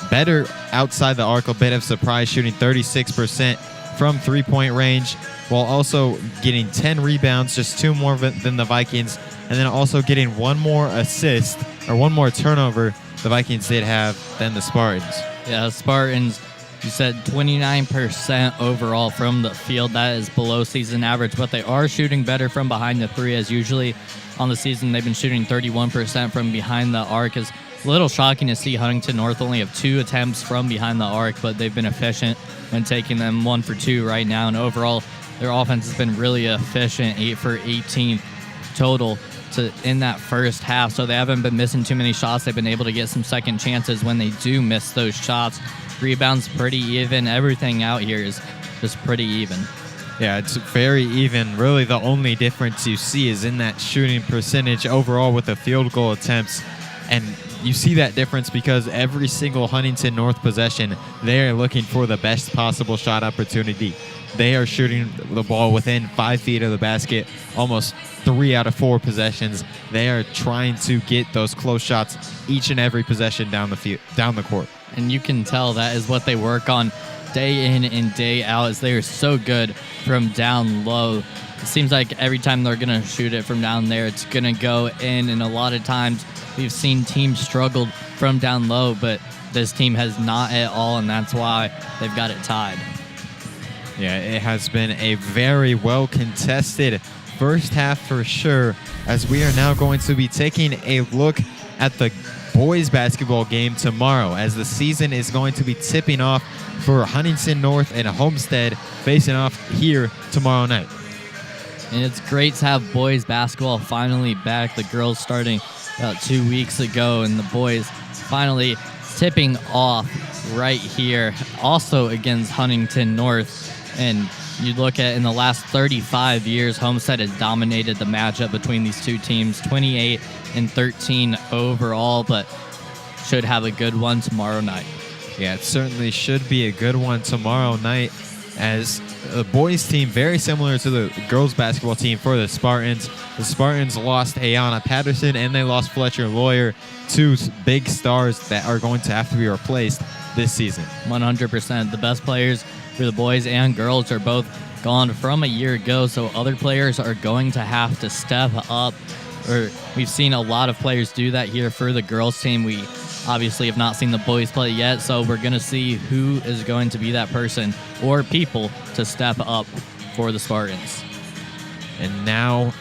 Better outside the arc, a bit of surprise, shooting 36% from three-point range, while also getting 10 rebounds, just 2 more than the Vikings, and then also getting 1 more assist, or 1 more turnover the Vikings did have than the Spartans. Yeah, Spartans, you said 29% overall from the field. That is below season average, but they are shooting better from behind the three, as usually on the season they've been shooting 31% from behind the arc. Is a little shocking to see Huntington North only have 2 attempts from behind the arc, but they've been efficient when taking them 1 for 2 right now. And overall, their offense has been really efficient, 8 for 18 total in that first half. So they haven't been missing too many shots. They've been able to get some second chances when they do miss those shots. Rebounds pretty even. Everything out here is just pretty even. Yeah, it's very even. Really, the only difference you see is in that shooting percentage overall with the field goal attempts. And you see that difference because every single Huntington North possession, they are looking for the best possible shot opportunity. They are shooting the ball within 5 feet of the basket almost 3 out of 4 possessions. They are trying to get those close shots each and every possession down the court. And you can tell that is what they work on day in and day out, as they are so good from down low. It seems like every time they're going to shoot it from down there, it's going to go in, and a lot of times we've seen teams struggle from down low, but this team has not at all, and that's why they've got it tied. Yeah, it has been a very well-contested first half for sure, as we are now going to be taking a look at the boys basketball game tomorrow, as the season is going to be tipping off for Huntington North and Homestead facing off here tomorrow night. And it's great to have boys basketball finally back. The girls starting about 2 weeks ago, and the boys finally tipping off right here, also against Huntington North. And you look at in the last 35 years, Homestead has dominated the matchup between these two teams, 28-13 overall, but should have a good one tomorrow night. Yeah, it certainly should be a good one tomorrow night, as the boys team, very similar to the girls basketball team for the Spartans. The Spartans lost Ayana Patterson and they lost Fletcher Lawyer, 2 big stars that are going to have to be replaced this season. 100%. The best players for the boys and girls are both gone from a year ago, so other players are going to have to step up. We've seen a lot of players do that here for the girls team. We obviously have not seen the boys play yet, so we're going to see who is going to be that person or people to step up for the Spartans. And now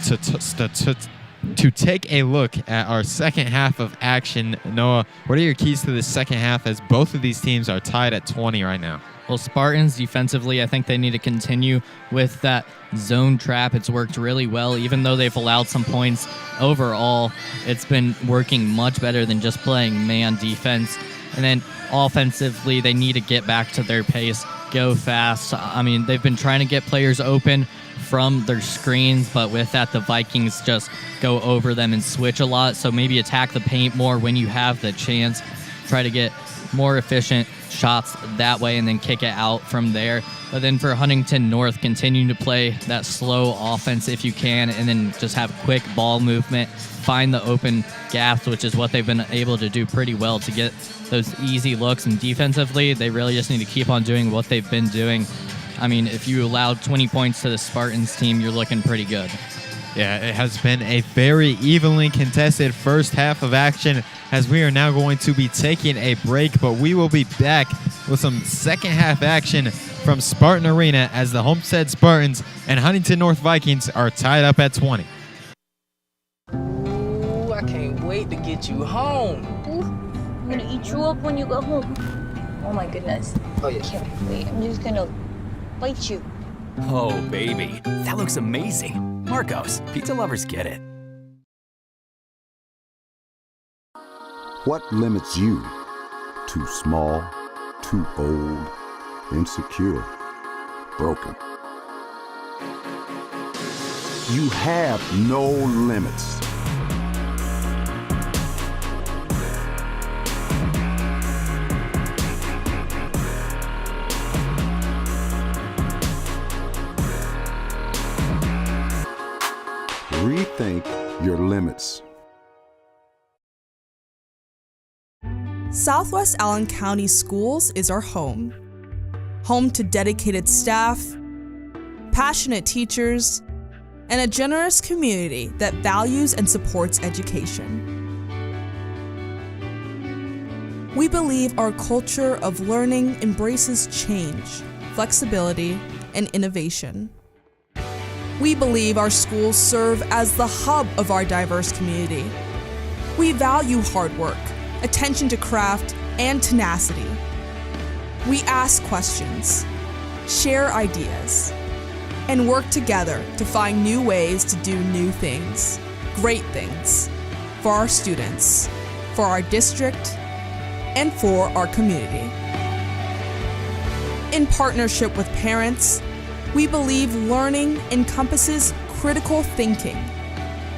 to take a look at our second half of action, Noah, what are your keys to the second half, as both of these teams are tied at 20 right now? Well, Spartans defensively, I think they need to continue with that zone trap. It's worked really well, even though they've allowed some points. Overall, it's been working much better than just playing man defense. And then offensively, they need to get back to their pace, go fast. I mean, they've been trying to get players open from their screens, but with that, the Vikings just go over them and switch a lot. So maybe attack the paint more when you have the chance. Try to get more efficient shots that way and then kick it out from there. But then for Huntington North, continuing to play that slow offense if you can, and then just have quick ball movement, find the open gaps, which is what they've been able to do pretty well to get those easy looks. And defensively, they really just need to keep on doing what they've been doing. I mean, if you allowed 20 points to the Spartans team, you're looking pretty good. Yeah, it has been a very evenly contested first half of action, as we are now going to be taking a break, but we will be back with some second half action from Spartan Arena, as the Homestead Spartans and Huntington North Vikings are tied up at 20. Ooh, I can't wait to get you home. Ooh, I'm gonna eat you up when you go home. Oh my goodness. Oh, yeah. Can't wait. I'm just gonna bite you. Oh, baby, that looks amazing. Marcos, pizza lovers get it. What limits you? Too small, too old, insecure, broken. You have no limits. Rethink your limits. Southwest Allen County Schools is our home. Home to dedicated staff, passionate teachers, and a generous community that values and supports education. We believe our culture of learning embraces change, flexibility, and innovation. We believe our schools serve as the hub of our diverse community. We value hard work, attention to craft, and tenacity. We ask questions, share ideas, and work together to find new ways to do new things, great things, for our students, for our district, and for our community. In partnership with parents, we believe learning encompasses critical thinking,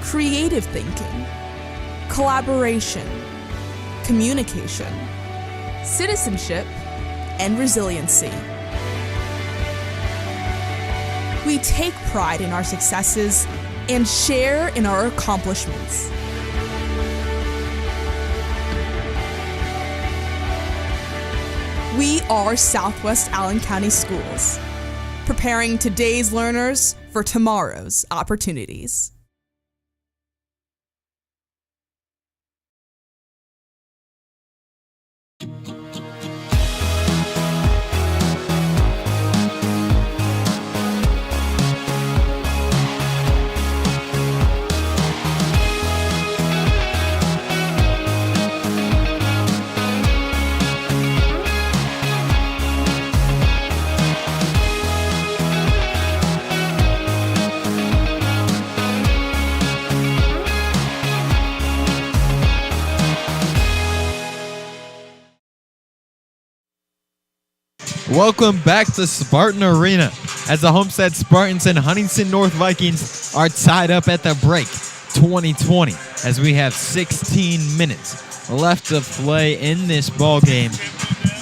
creative thinking, collaboration, communication, citizenship, and resiliency. We take pride in our successes and share in our accomplishments. We are Southwest Allen County Schools, preparing today's learners for tomorrow's opportunities. Welcome back to Spartan Arena as the Homestead Spartans and Huntington North Vikings are tied up at the break 2020 as we have 16 minutes left to play in this ball game.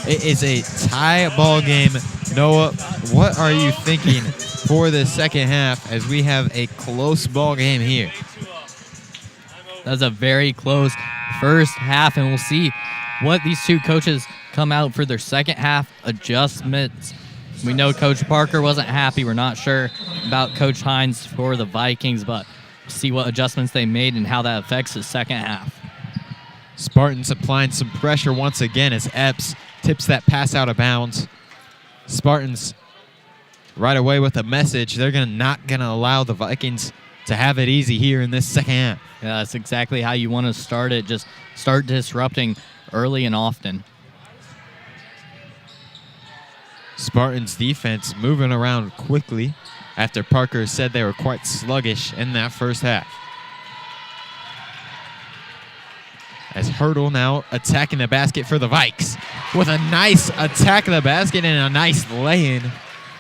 It is a tie ball game. Noah, what are you thinking for the second half as we have a close ball game here? That's a very close first half, and we'll see what these two coaches come out for their second half adjustments. We know Coach Parker wasn't happy. We're not sure about Coach Hines for the Vikings, but see what adjustments they made and how that affects the second half. Spartans applying some pressure once again as Epps tips that pass out of bounds. Spartans right away with a message. They're not going to allow the Vikings to have it easy here in this second half. Yeah, that's exactly how you want to start it. Just start disrupting early and often. Spartans defense moving around quickly after Parker said they were quite sluggish in that first half. As Hurdle now attacking the basket for the Vikes with a nice attack of the basket and a nice lay-in.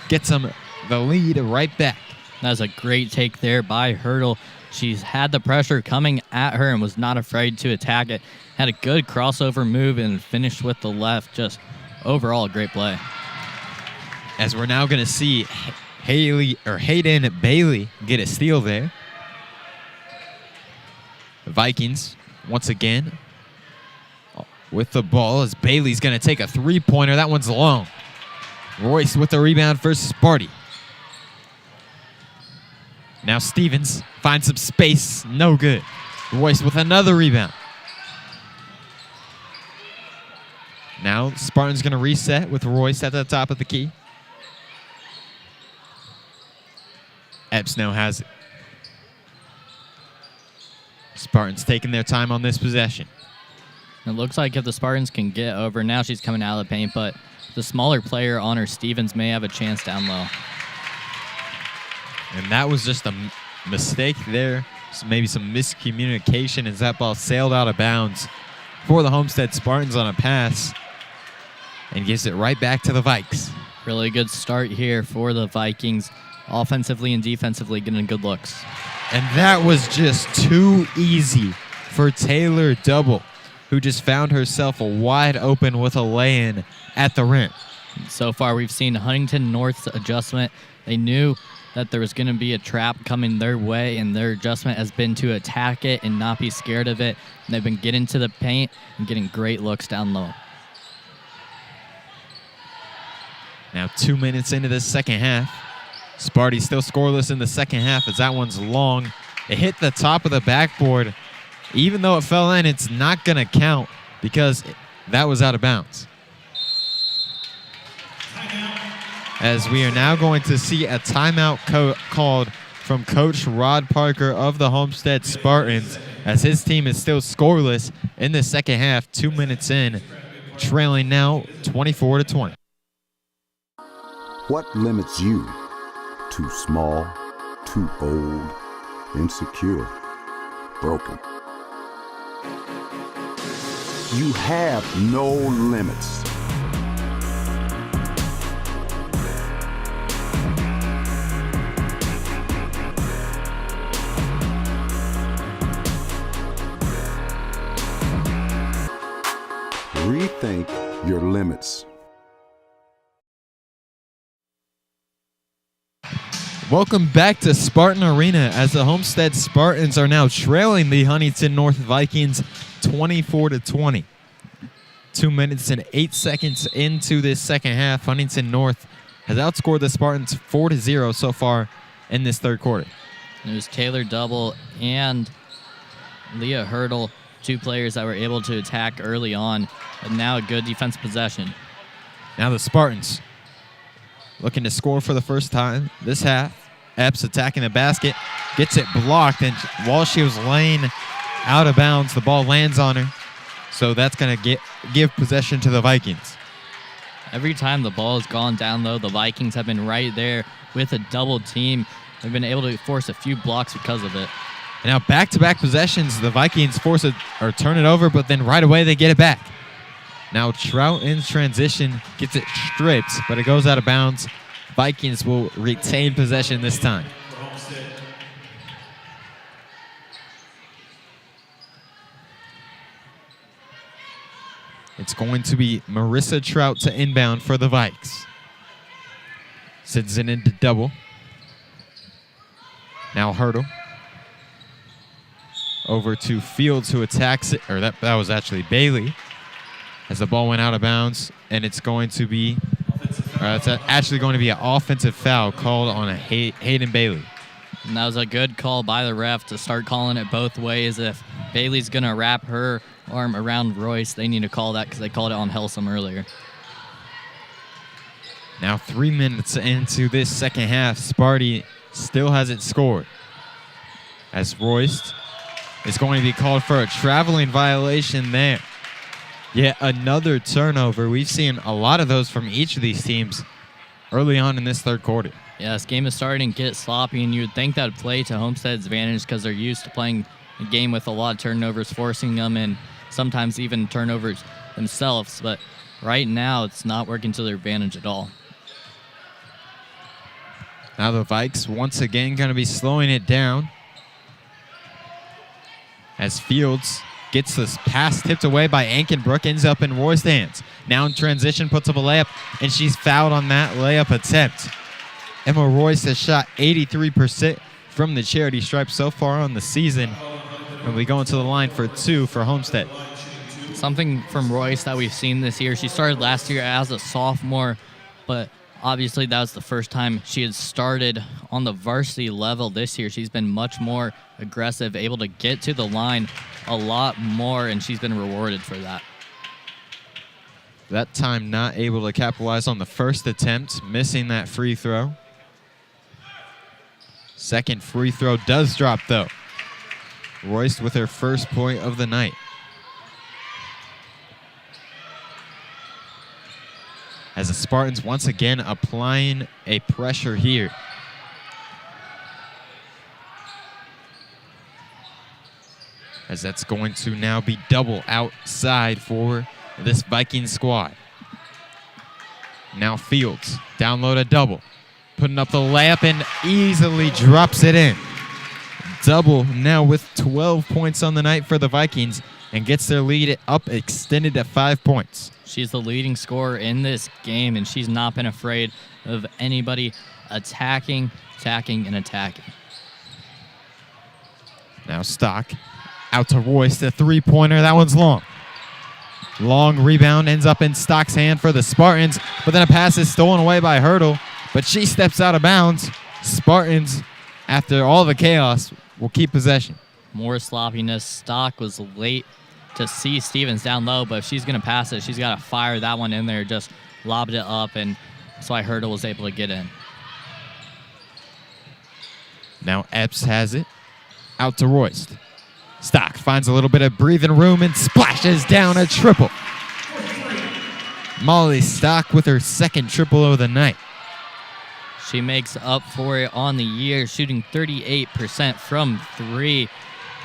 Gets them the lead right back. That's a great take there by Hurdle. She's had the pressure coming at her and was not afraid to attack it. Had a good crossover move and finished with the left. Just overall a great play. As we're now going to see Hayden Bailey get a steal there. The Vikings, once again, with the ball as Bailey's going to take a three-pointer. That one's long. Royce with the rebound for Sparty. Now Stevens finds some space. No good. Royce with another rebound. Now Spartan's going to reset with Royce at the top of the key. Epps now has it. Spartans taking their time on this possession. It looks like if the Spartans can get over, now she's coming out of the paint, but the smaller player on her, Stevens, may have a chance down low. And that was just a mistake there. So maybe some miscommunication as that ball sailed out of bounds for the Homestead Spartans on a pass and gives it right back to the Vikes. Really good start here for the Vikings, offensively and defensively getting good looks. And that was just too easy for Taylor Double, who just found herself wide open with a lay-in at the rim. So far, we've seen Huntington North's adjustment. They knew that there was going to be a trap coming their way, and their adjustment has been to attack it and not be scared of it. And they've been getting to the paint and getting great looks down low. Now 2 minutes into the second half. Sparty still scoreless in the second half as that one's long. It hit the top of the backboard. Even though it fell in, it's not going to count because that was out of bounds. As we are now going to see a timeout called from Coach Rod Parker of the Homestead Spartans, as his team is still scoreless in the second half, 2 minutes in, trailing now 24-20. What limits you? Too small, too old, insecure, broken. You have no limits. Rethink your limits. Welcome back to Spartan Arena as the Homestead Spartans are now trailing the Huntington North Vikings 24-20. 2 minutes and 8 seconds into this second half, Huntington North has outscored the Spartans 4-0 so far in this third quarter. It was Taylor Double and Leah Hurdle, two players that were able to attack early on, but now a good defense possession. Now the Spartans looking to score for the first time this half. Epps attacking the basket, gets it blocked, and while she was laying out of bounds, the ball lands on her. So that's going to give possession to the Vikings. Every time the ball has gone down low, the Vikings have been right there with a double team. They've been able to force a few blocks because of it. And now back-to-back possessions, the Vikings force it or turn it over, but then right away they get it back. Now Trout in transition gets it stripped, but it goes out of bounds. Vikings will retain possession this time. It's going to be Marissa Trout to inbound for the Vikes. Sends it into double. Now Hurdle. Over to Fields, who attacks it, or that was actually Bailey, as the ball went out of bounds, and it's going to be, it's actually going to be an offensive foul called on a Hayden Bailey. And that was a good call by the ref to start calling it both ways. If Bailey's going to wrap her arm around Royce, they need to call that because they called it on Helsum earlier. Now 3 minutes into this second half, Sparty still hasn't scored, as Royce is going to be called for a traveling violation there. Yet another turnover. We've seen a lot of those from each of these teams early on in this third quarter. Yeah, this game is starting to get sloppy, and you would think that would play to Homestead's advantage because they're used to playing a game with a lot of turnovers, forcing them, and sometimes even turnovers themselves. But right now, it's not working to their advantage at all. Now the Vikes once again going to be slowing it down as Fields gets this pass tipped away by Ankenbrook, ends up in Roy's hands. Now in transition, puts up a layup, and she's fouled on that layup attempt. Emma Royce has shot 83% from the charity stripe so far on the season, and we go into the line for two for Homestead. Something from Royce that we've seen this year. She started last year as a sophomore, but obviously that was the first time she had started on the varsity level this year. She's been much more aggressive, able to get to the line a lot more, and she's been rewarded for that. That time not able to capitalize on the first attempt, missing that free throw. Second free throw does drop, though. Royce with her first point of the night. as the Spartans once again applying a pressure here. As that's going to now be double outside for this Vikings squad. Now Fields, down low to double. Putting up the layup and easily drops it in. Double now with 12 points on the night for the Vikings and gets their lead up extended to 5 points. She's the leading scorer in this game, and she's not been afraid of anybody attacking. Now Stock out to Royce, the three-pointer. That one's long. Long rebound ends up in Stock's hand for the Spartans, but then a pass is stolen away by Hurdle, but she steps out of bounds. Spartans, after all the chaos, will keep possession. More sloppiness. Stock was late to see Stevens down low, but if she's going to pass it, she's got to fire that one in there, just lobbed it up, and that's why Hurdle was able to get in. Now Epps has it. Out to Royce. Stock finds a little bit of breathing room and splashes down a triple. Molly Stock with her second triple of the night. She makes up for it on the year, shooting 38% from three.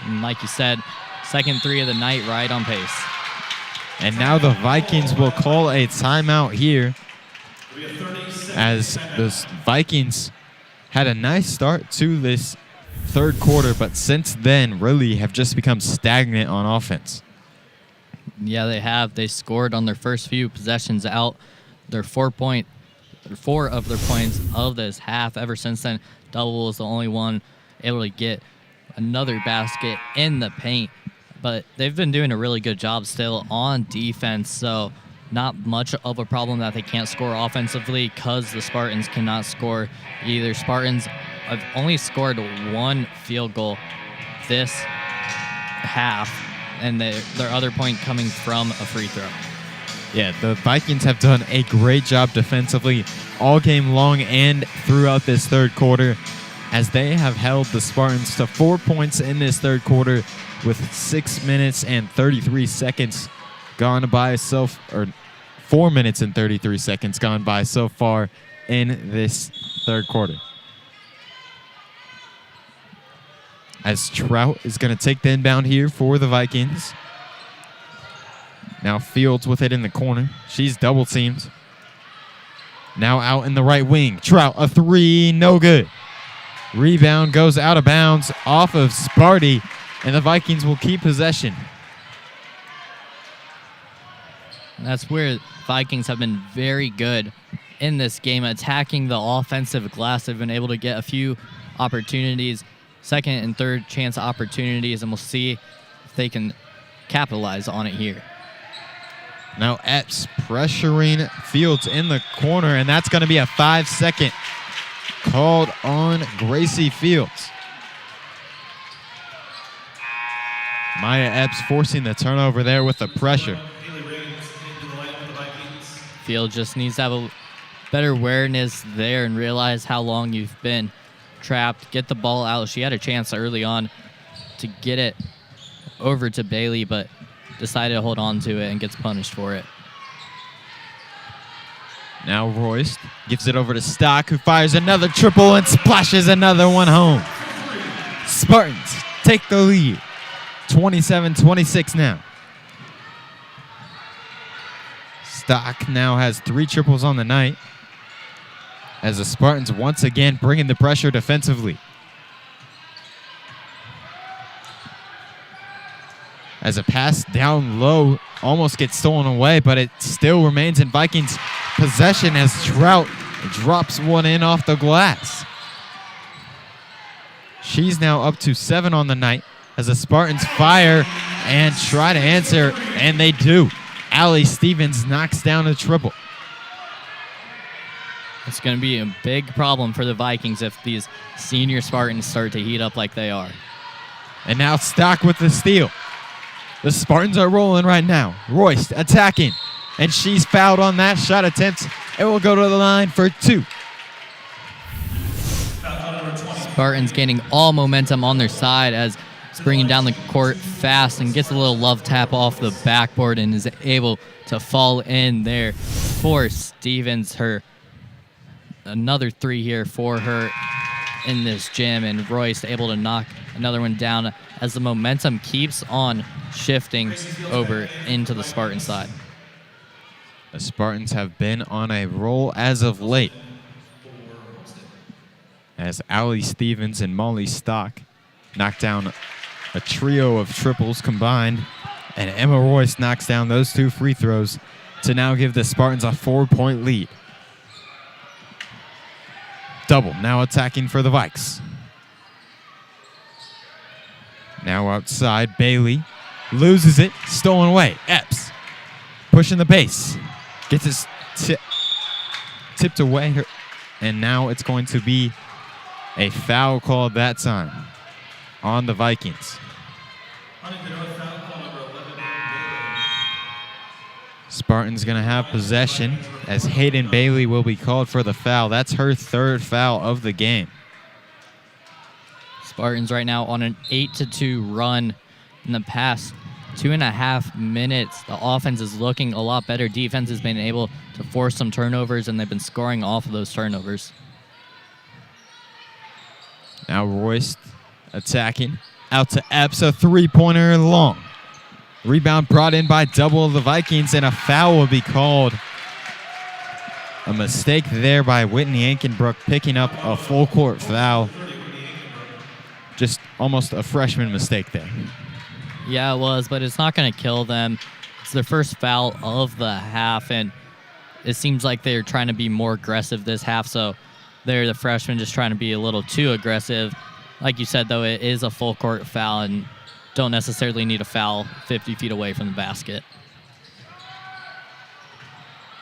And like you said, second three of the night, right on pace. And now the Vikings will call a timeout here, as the Vikings had a nice start to this third quarter, but since then really have just become stagnant on offense. Yeah, they have. They scored on their first few possessions out. Their 4 of their points of this half. Ever since then, Double was the only one able to get another basket in the paint. But they've been doing a really good job still on defense, so not much of a problem that they can't score offensively because the Spartans cannot score either. Spartans have only scored one field goal this half, and their other point coming from a free throw. Yeah, the Vikings have done a great job defensively all game long and throughout this third quarter, as they have held the Spartans to 4 points in this third quarter with 6 minutes and 33 seconds gone by 4 minutes and 33 seconds gone by so far in this third quarter. As Trout is going to take the inbound here for the Vikings. Now Fields with it in the corner. She's double teamed. Now out in the right wing. Trout, a three, no good. Rebound goes out of bounds off of Sparty, and the Vikings will keep possession. That's where Vikings have been very good in this game, attacking the offensive glass. They've been able to get a few opportunities, second and third chance opportunities, and we'll see if they can capitalize on it here. Now Epps pressuring Fields in the corner, and that's going to be a 5-second called on Gracie Fields. Maya Epps forcing the turnover there with the pressure. Field just needs to have a better awareness there and realize how long you've been trapped. Get the ball out. She had a chance early on to get it over to Bailey, but decided to hold on to it and gets punished for it. Now Royce gives it over to Stock, who fires another triple and splashes another one home. Spartans take the lead. 27-26 now. Stock now has 3 triples on the night, as the Spartans once again bringing the pressure defensively. As a pass down low almost gets stolen away, but it still remains in Vikings possession as Trout drops one in off the glass. She's now up to 7 on the night as the Spartans fire and try to answer, and they do. Allie Stevens knocks down a triple. It's going to be a big problem for the Vikings if these senior Spartans start to heat up like they are. And now Stock with the steal. The Spartans are rolling right now. Royce attacking, and she's fouled on that shot attempt. It will go to the line for 2. Spartans gaining all momentum on their side as it's bringing down the court fast and gets a little love tap off the backboard and is able to fall in there for Stevens. Another 3 here for her in this gym, and Royce able to knock another one down as the momentum keeps on shifting over into the Spartan side. The Spartans have been on a roll as of late, as Allie Stevens and Molly Stock knock down a trio of triples combined, and Emma Royce knocks down those 2 free throws to now give the Spartans a 4-point lead. Double now attacking for the Vikes. Now outside, Bailey loses it, stolen away. Epps pushing the base, gets it tipped away, and now it's going to be a foul called that time on the Vikings. Spartans going to have possession as Hayden Bailey will be called for the foul. That's her 3rd foul of the game. Spartans right now on an 8-2 run in the past 2.5 minutes. The offense is looking a lot better. Defense has been able to force some turnovers, and they've been scoring off of those turnovers. Now Royce attacking. Out to Epps, a 3-pointer long. Rebound brought in by double of the Vikings, and a foul will be called. A mistake there by Whitney Ankenbrook, picking up a full-court foul. Just almost a freshman mistake there. Yeah, it was, but it's not going to kill them. It's their first foul of the half, and it seems like they're trying to be more aggressive this half, so they're the freshmen just trying to be a little too aggressive. Like you said, though, it is a full-court foul, and don't necessarily need a foul 50 feet away from the basket.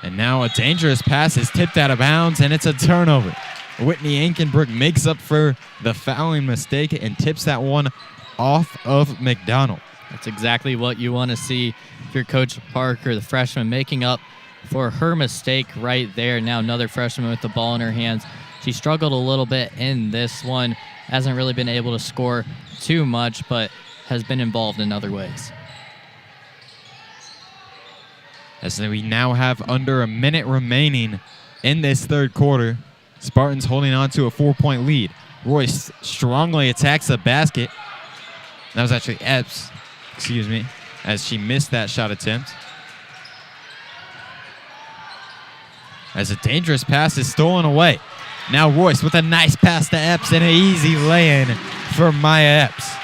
And now a dangerous pass is tipped out of bounds, and it's a turnover. Whitney Ankenbrook makes up for the fouling mistake and tips that one off of McDonald. That's exactly what you want to see if you're Coach Parker, the freshman, making up for her mistake right there. Now another freshman with the ball in her hands. She struggled a little bit in this one. Hasn't really been able to score too much, but has been involved in other ways. As we now have under a minute remaining in this 3rd quarter, Spartans holding on to a 4-point lead. Royce strongly attacks the basket. That was actually Epps, as she missed that shot attempt. As a dangerous pass is stolen away. Now Royce with a nice pass to Epps and an easy lay-in for Maya Epps.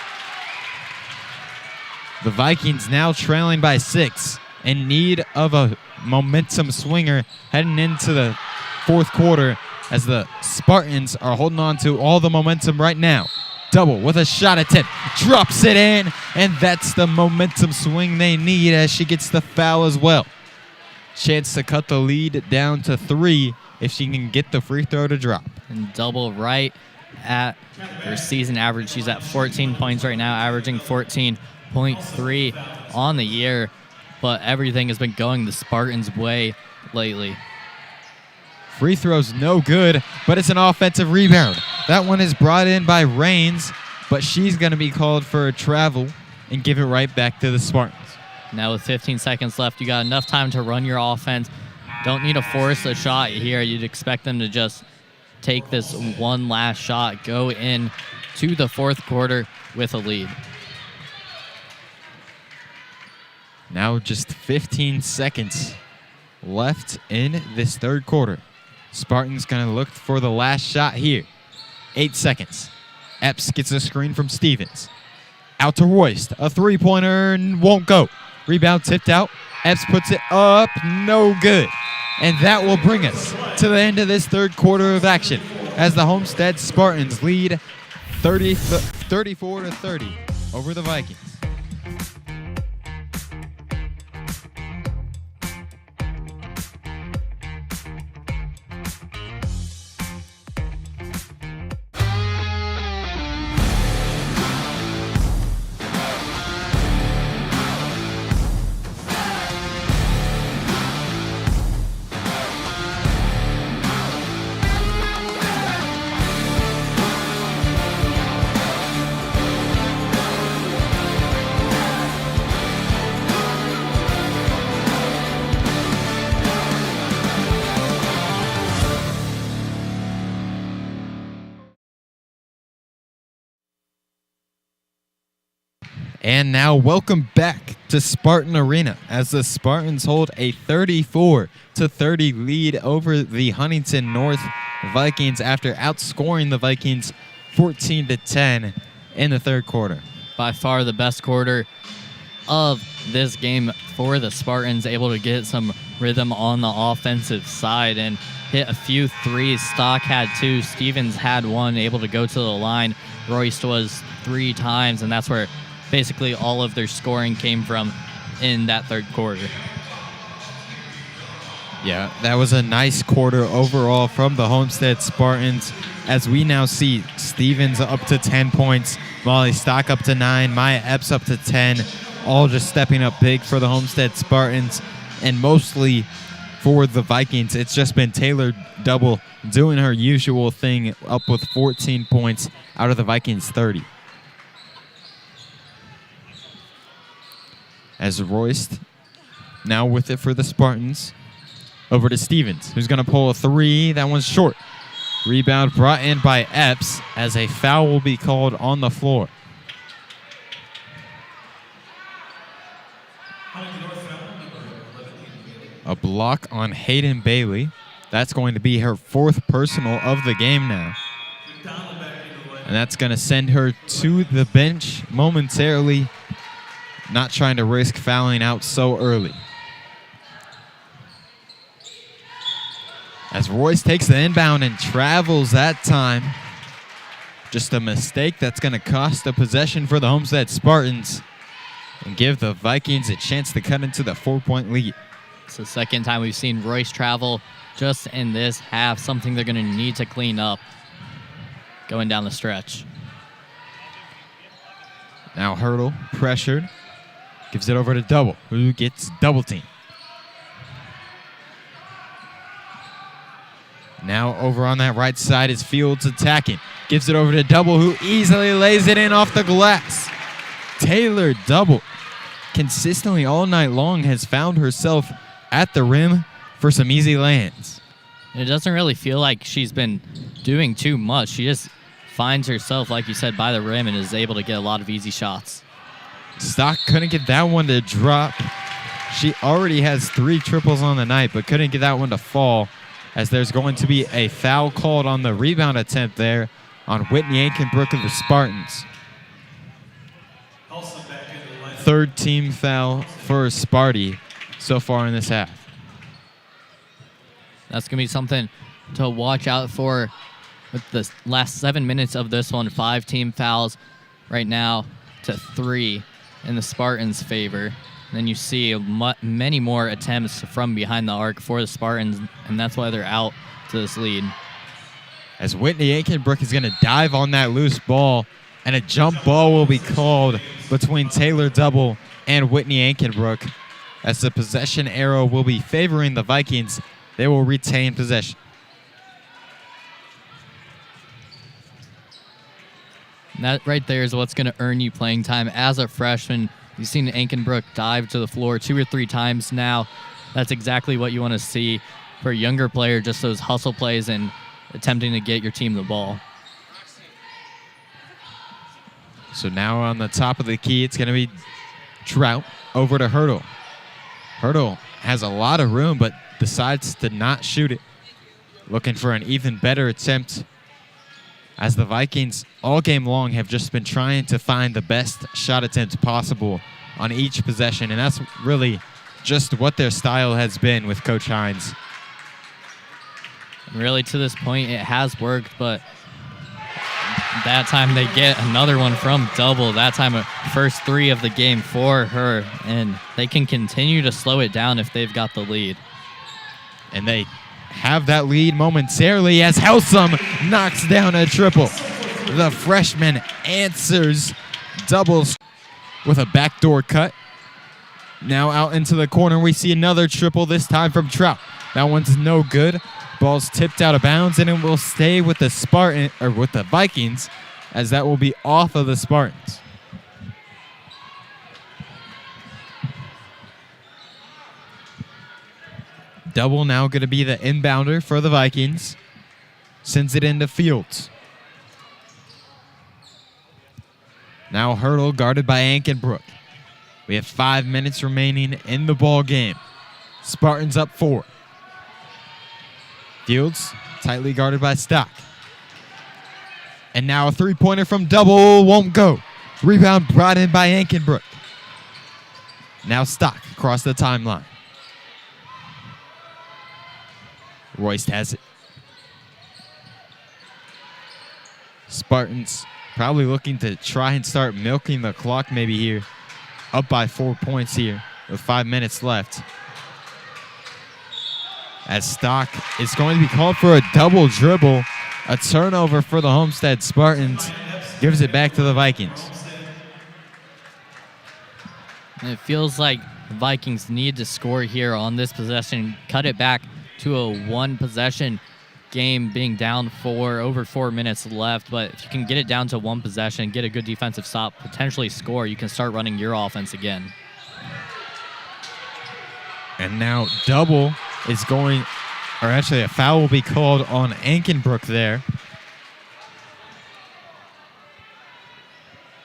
The Vikings now trailing by 6 in need of a momentum swinger heading into the 4th quarter, as the Spartans are holding on to all the momentum right now. Double with a shot attempt, drops it in, and that's the momentum swing they need as she gets the foul as well. Chance to cut the lead down to 3 if she can get the free throw to drop. And Double right at her season average. She's at 14 points right now, averaging 14.3 on the year, but everything has been going the Spartans' way lately. Free throw's no good, but it's an offensive rebound. That one is brought in by Rains, but she's going to be called for a travel and give it right back to the Spartans. Now with 15 seconds left, you got enough time to run your offense. Don't need to force a shot here. You'd expect them to just take this one last shot, go in to the 4th quarter with a lead. Now just 15 seconds left in this 3rd quarter. Spartans going to look for the last shot here. 8 seconds. Epps gets a screen from Stevens. Out to Royce. A 3-pointer won't go. Rebound tipped out. Epps puts it up. No good. And that will bring us to the end of this 3rd quarter of action as the Homestead Spartans lead 34-30 over the Vikings. And now welcome back to Spartan Arena as the Spartans hold a 34-30 lead over the Huntington North Vikings after outscoring the Vikings 14-10 in the third quarter. By far the best quarter of this game for the Spartans, able to get some rhythm on the offensive side and hit a few threes. Stock had 2, Stevens had 1, able to go to the line. Royce was 3 times, and that's where basically all of their scoring came from in that third quarter. Yeah, that was a nice quarter overall from the Homestead Spartans, as we now see Stevens up to 10 points, Molly Stock up to 9, Maya Epps up to 10, all just stepping up big for the Homestead Spartans. And mostly for the Vikings, it's just been Taylor Double doing her usual thing, up with 14 points out of the Vikings 30. As Royce now with it for the Spartans. Over to Stevens, who's going to pull a 3. That one's short. Rebound brought in by Epps as a foul will be called on the floor. A block on Hayden Bailey. That's going to be her 4th personal of the game now. And that's going to send her to the bench momentarily, not trying to risk fouling out so early. As Royce takes the inbound and travels that time. Just a mistake that's going to cost a possession for the Homestead Spartans and give the Vikings a chance to cut into the 4-point lead. It's the second time we've seen Royce travel just in this half, something they're going to need to clean up going down the stretch. Now Hurdle, pressured, gives it over to Double, who gets double teamed. Now over on that right side is Fields attacking. Gives it over to Double, who easily lays it in off the glass. Taylor Double, consistently all night long, has found herself at the rim for some easy lands. It doesn't really feel like she's been doing too much. She just finds herself, like you said, by the rim and is able to get a lot of easy shots. Stock couldn't get that one to drop. She already has 3 triples on the night, but couldn't get that one to fall, as there's going to be a foul called on the rebound attempt there on Whitney Aikenbrook of the Spartans. 3rd team foul for Sparty so far in this half. That's going to be something to watch out for with the last 7 minutes of this one. 5 team fouls right now to 3 in the Spartans' favor. Then you see many more attempts from behind the arc for the Spartans, and that's why they're out to this lead. As Whitney Aikenbrook is going to dive on that loose ball, and a jump ball will be called between Taylor Double and Whitney Aikenbrook. As the possession arrow will be favoring the Vikings, they will retain possession. And that right there is what's going to earn you playing time as a freshman. You've seen Aikenbrook dive to the floor 2 or 3 times now. That's exactly what you want to see for a younger player, just those hustle plays and attempting to get your team the ball. So now on the top of the key, it's going to be Trout over to Hurdle. Hurdle has a lot of room, but decides to not shoot it. Looking for an even better attempt, as the Vikings all game long have just been trying to find the best shot attempts possible on each possession, and that's really just what their style has been with Coach Hines. Really, to this point, it has worked, but that time they get another one from Double. That time a first 3 of the game for her, and they can continue to slow it down if they've got the lead. And they have that lead momentarily as Helsum knocks down a triple. The freshman answers Doubles with a backdoor cut. Now out into the corner, we see another triple, this time from Trout. That one's no good. Ball's tipped out of bounds, and it will stay with the with the Vikings, as that will be off of the Spartans. Double now going to be the inbounder for the Vikings. Sends it into Fields. Now Now Hurdle guarded by Ankenbrook. We have 5 minutes remaining in the ball game. Spartans up 4. Fields tightly guarded by Stock. And now a three-pointer from Double won't go. Rebound brought in by Ankenbrook. Now Stock across the timeline. Royce has it. Spartans probably looking to try and start milking the clock maybe here. Up by 4 points here with 5 minutes left. As Stock is going to be called for a double dribble. A turnover for the Homestead Spartans. Gives it back to the Vikings. And it feels like the Vikings need to score here on this possession, cut it back to a one-possession game, being down over 4 minutes left. But if you can get it down to one possession, get a good defensive stop, potentially score, you can start running your offense again. And now Double is going, or actually a foul will be called on Ankenbrook there.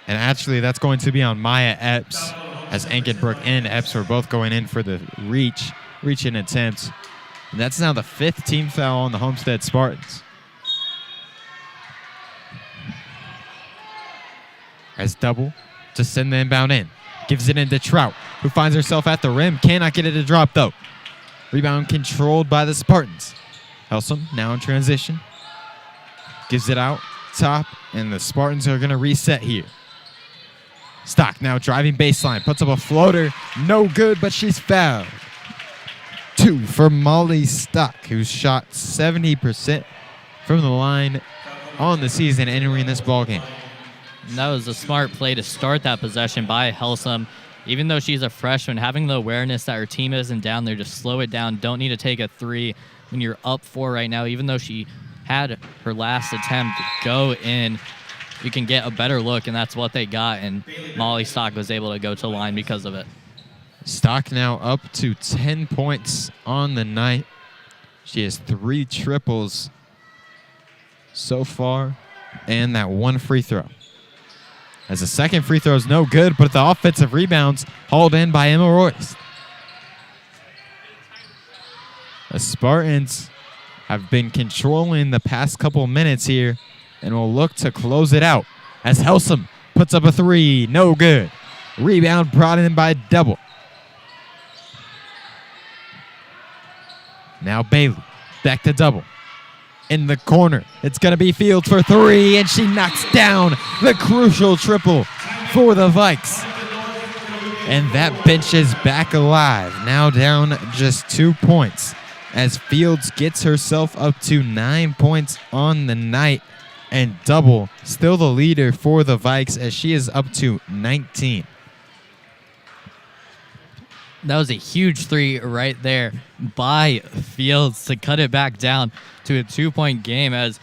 And actually that's going to be on Maya Epps, as Ankenbrook and Epps were both going in for the reach-in attempt. And that's now the 5th team foul on the Homestead Spartans. As Double to send the inbound in. Gives it into Trout, who finds herself at the rim. Cannot get it to drop, though. Rebound controlled by the Spartans. Helsum now in transition. Gives it out top, and the Spartans are going to reset here. Stock now driving baseline. Puts up a floater. No good, but she's fouled. 2 for Molly Stock, who's shot 70% from the line on the season entering this ballgame. And that was a smart play to start that possession by Helsum. Even though she's a freshman, having the awareness that her team isn't down there, just slow it down. Don't need to take a 3 when you're up 4 right now. Even though she had her last attempt go in, you can get a better look, and that's what they got. And Molly Stock was able to go to the line because of it. Stock now up to 10 points on the night. She has 3 triples so far, and that 1 free throw. As the second free throw is no good, but the offensive rebounds hauled in by Emma Royce. The Spartans have been controlling the past couple minutes here and will look to close it out as Helsum puts up a 3. No good. Rebound brought in by Double. Now Bailey back to Double. In the corner, it's going to be Fields for 3, and she knocks down the crucial triple for the Vikes. And that bench is back alive, now down just 2 points, as Fields gets herself up to 9 points on the night, and Double still the leader for the Vikes as she is up to 19. That was a huge 3 right there by Fields to cut it back down to a 2-point game, as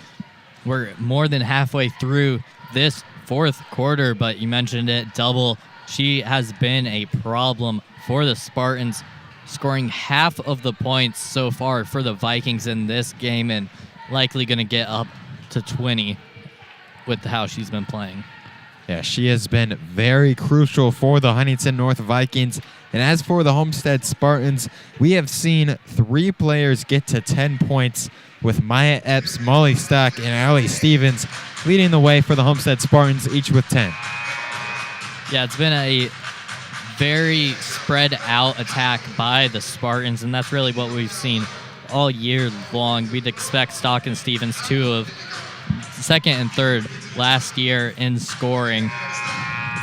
we're more than halfway through this 4th quarter. But you mentioned it, Double. She has been a problem for the Spartans, scoring half of the points so far for the Vikings in this game, and likely going to get up to 20 with how she's been playing. Yeah, she has been very crucial for the Huntington North Vikings. And as for the Homestead Spartans, we have seen 3 players get to 10 points, with Maya Epps, Molly Stock, and Allie Stevens leading the way for the Homestead Spartans, each with 10. Yeah, it's been a very spread out attack by the Spartans, and that's really what we've seen all year long. We'd expect Stock and Stevens, 2 of 2nd and 3rd last year in scoring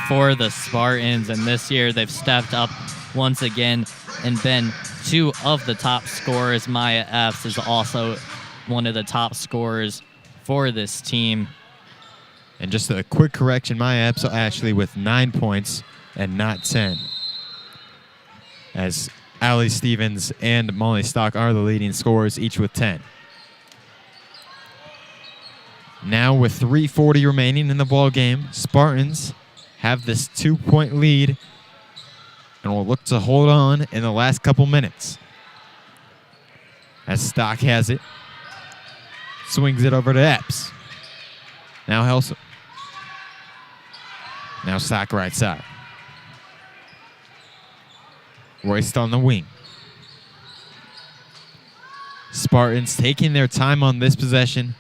for the Spartans, and this year they've stepped up once again and been 2 of the top scorers. Maya Epps is also one of the top scorers for this team. And just a quick correction, Maya Epps actually with 9 points and not 10, as Allie Stevens and Molly Stock are the leading scorers, each with 10. Now with 3:40 remaining in the ball game, Spartans have this 2-point lead and will look to hold on in the last couple minutes. As Stock has it, swings it over to Epps. Now Helsum. Now Stock right side. Royst on the wing. Spartans taking their time on this possession,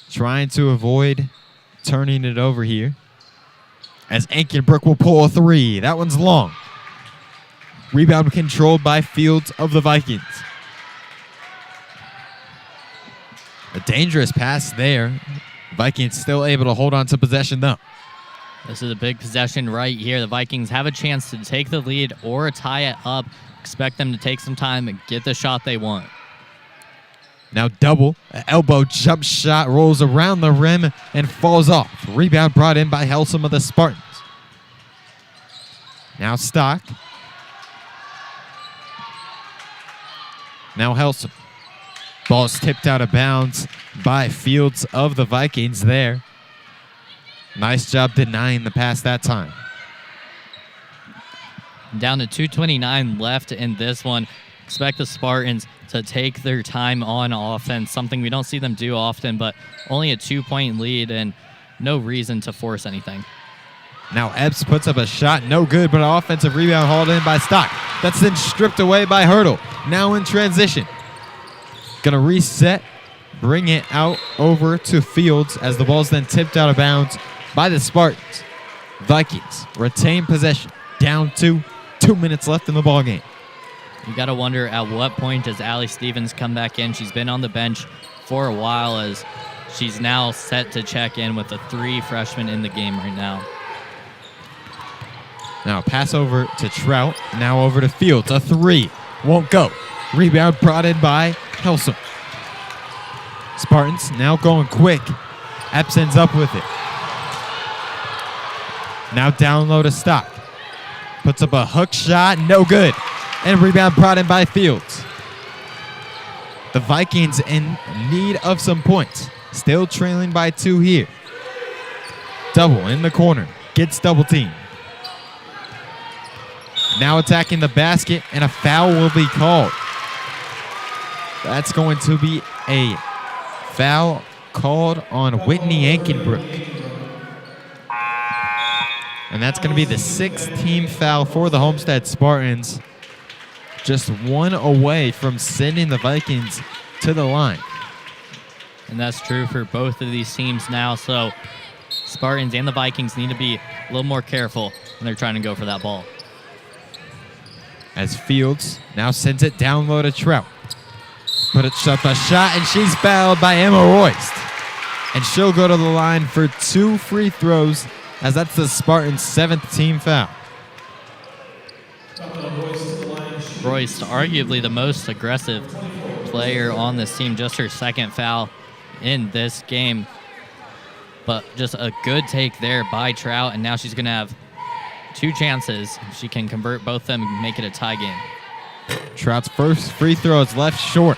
trying to avoid turning it over here. As Ankenbrook will pull a three. That one's long. Rebound controlled by Fields of the Vikings. A dangerous pass there. Vikings still able to hold on to possession though. This is a big possession right here. The Vikings have a chance to take the lead or tie it up. Expect them to take some time and get the shot they want. Now double. An elbow jump shot rolls around the rim and falls off. Rebound brought in by Helsum of the Spartans. Now Stock. Now Helsum. Ball's tipped out of bounds by Fields of the Vikings there. Nice job denying the pass that time. Down to 2:29 left in this one. Expect the Spartans to take their time on offense, something we don't see them do often, but only a 2-point lead and no reason to force anything. Now Epps puts up a shot, no good, but an offensive rebound hauled in by Stock. That's then stripped away by Hurdle. Now in transition. Gonna reset, bring it out over to Fields as the ball's then tipped out of bounds by the Spartans. Vikings retain possession, down 2 minutes left in the ball game. You got to wonder at what point does Allie Stevens come back in. She's been on the bench for a while as she's now set to check in with the 3 freshmen in the game right now. Now pass over to Trout, now over to Fields. A 3, won't go. Rebound brought in by Helsum. Spartans now going quick. Epps ends up with it. Now down low to Stock. Puts up a hook shot, no good. And rebound brought in by Fields. The Vikings in need of some points. Still trailing by 2 here. Double in the corner. Gets double teamed. Now attacking the basket, and a foul will be called. That's going to be a foul called on Whitney Ankenbrook. And that's going to be the 6th team foul for the Homestead Spartans. Just 1 away from sending the Vikings to the line. And that's true for both of these teams now. So Spartans and the Vikings need to be a little more careful when they're trying to go for that ball. As Fields now sends it down low to Trout. Puts up a shot, and she's fouled by Emma Royst. And she'll go to the line for 2 free throws, as that's the Spartans' 7th team foul. Royst, arguably the most aggressive player on this team, just her 2nd foul in this game. But just a good take there by Trout, and now she's going to have 2 chances. She can convert both of them and make it a tie game. Trout's first free throw is left short.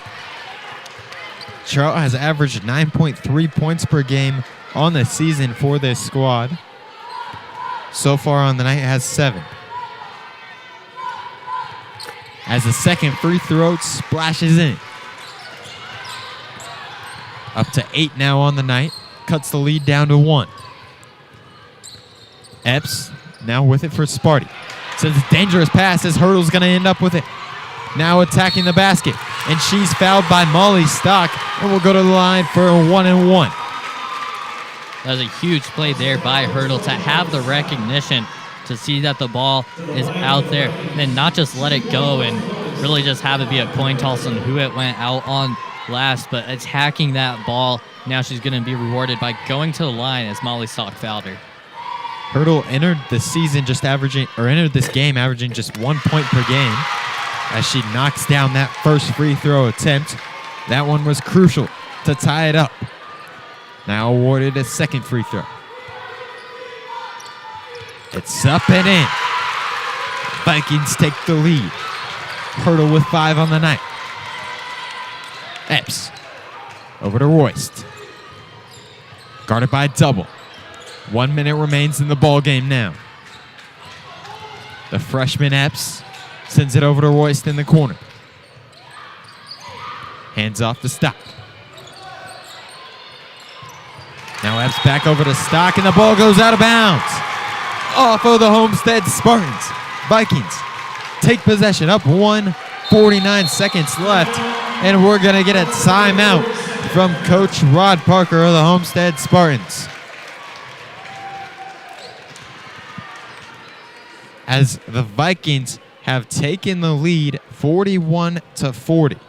Trout has averaged 9.3 points per game on the season for this squad. So far on the night, has 7. As the second free throw splashes in. Up to 8 now on the night. Cuts the lead down to 1. Epps now with it for Sparty. Sends a dangerous pass as Hurdle's going to end up with it. Now attacking the basket. And she's fouled by Molly Stock. And will go to the line for a 1-and-1. That was a huge play there by Hurdle to have the recognition to see that the ball is out there and then not just let it go and really just have it be a coin toss on who it went out on last, but attacking that ball. Now she's going to be rewarded by going to the line as Molly Stock fouled her. Hurdle entered this game averaging just 1 point per game as she knocks down that first free throw attempt. That one was crucial to tie it up. Now awarded a second free throw. It's up and in. Vikings take the lead. Hurdle with 5 on the night. Epps over to Royst. Guarded by Double. 1 minute remains in the ball game now. The freshman Epps sends it over to Royst in the corner. Hands off to Stock. Now Epps back over to Stock, and the ball goes out of bounds. off of the Homestead Spartans. Vikings take possession up 1:49 seconds left, and we're going to get a timeout from Coach Rod Parker of the Homestead Spartans. As the Vikings have taken the lead 41-40.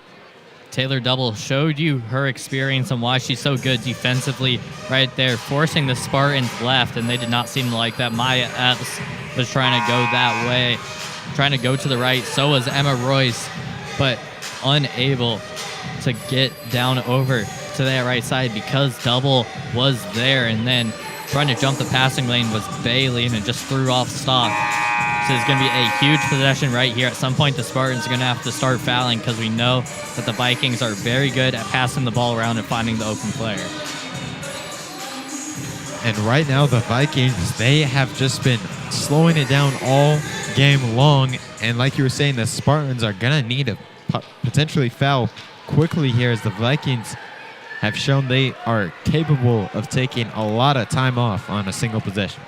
Taylor Double showed you her experience and why she's so good defensively right there, forcing the Spartans left, and they did not seem like that. Maya Epps was trying to go that way, trying to go to the right. So was Emma Royce, but unable to get down over to that right side because Double was there. And then trying to jump the passing lane was Bailey, and it just threw off stop. So it's going to be a huge possession right here. At some point, the Spartans are going to have to start fouling because we know that the Vikings are very good at passing the ball around and finding the open player. And right now, the Vikings, they have just been slowing it down all game long. And like you were saying, the Spartans are going to need to potentially foul quickly here, as the Vikings have shown they are capable of taking a lot of time off on a single possession.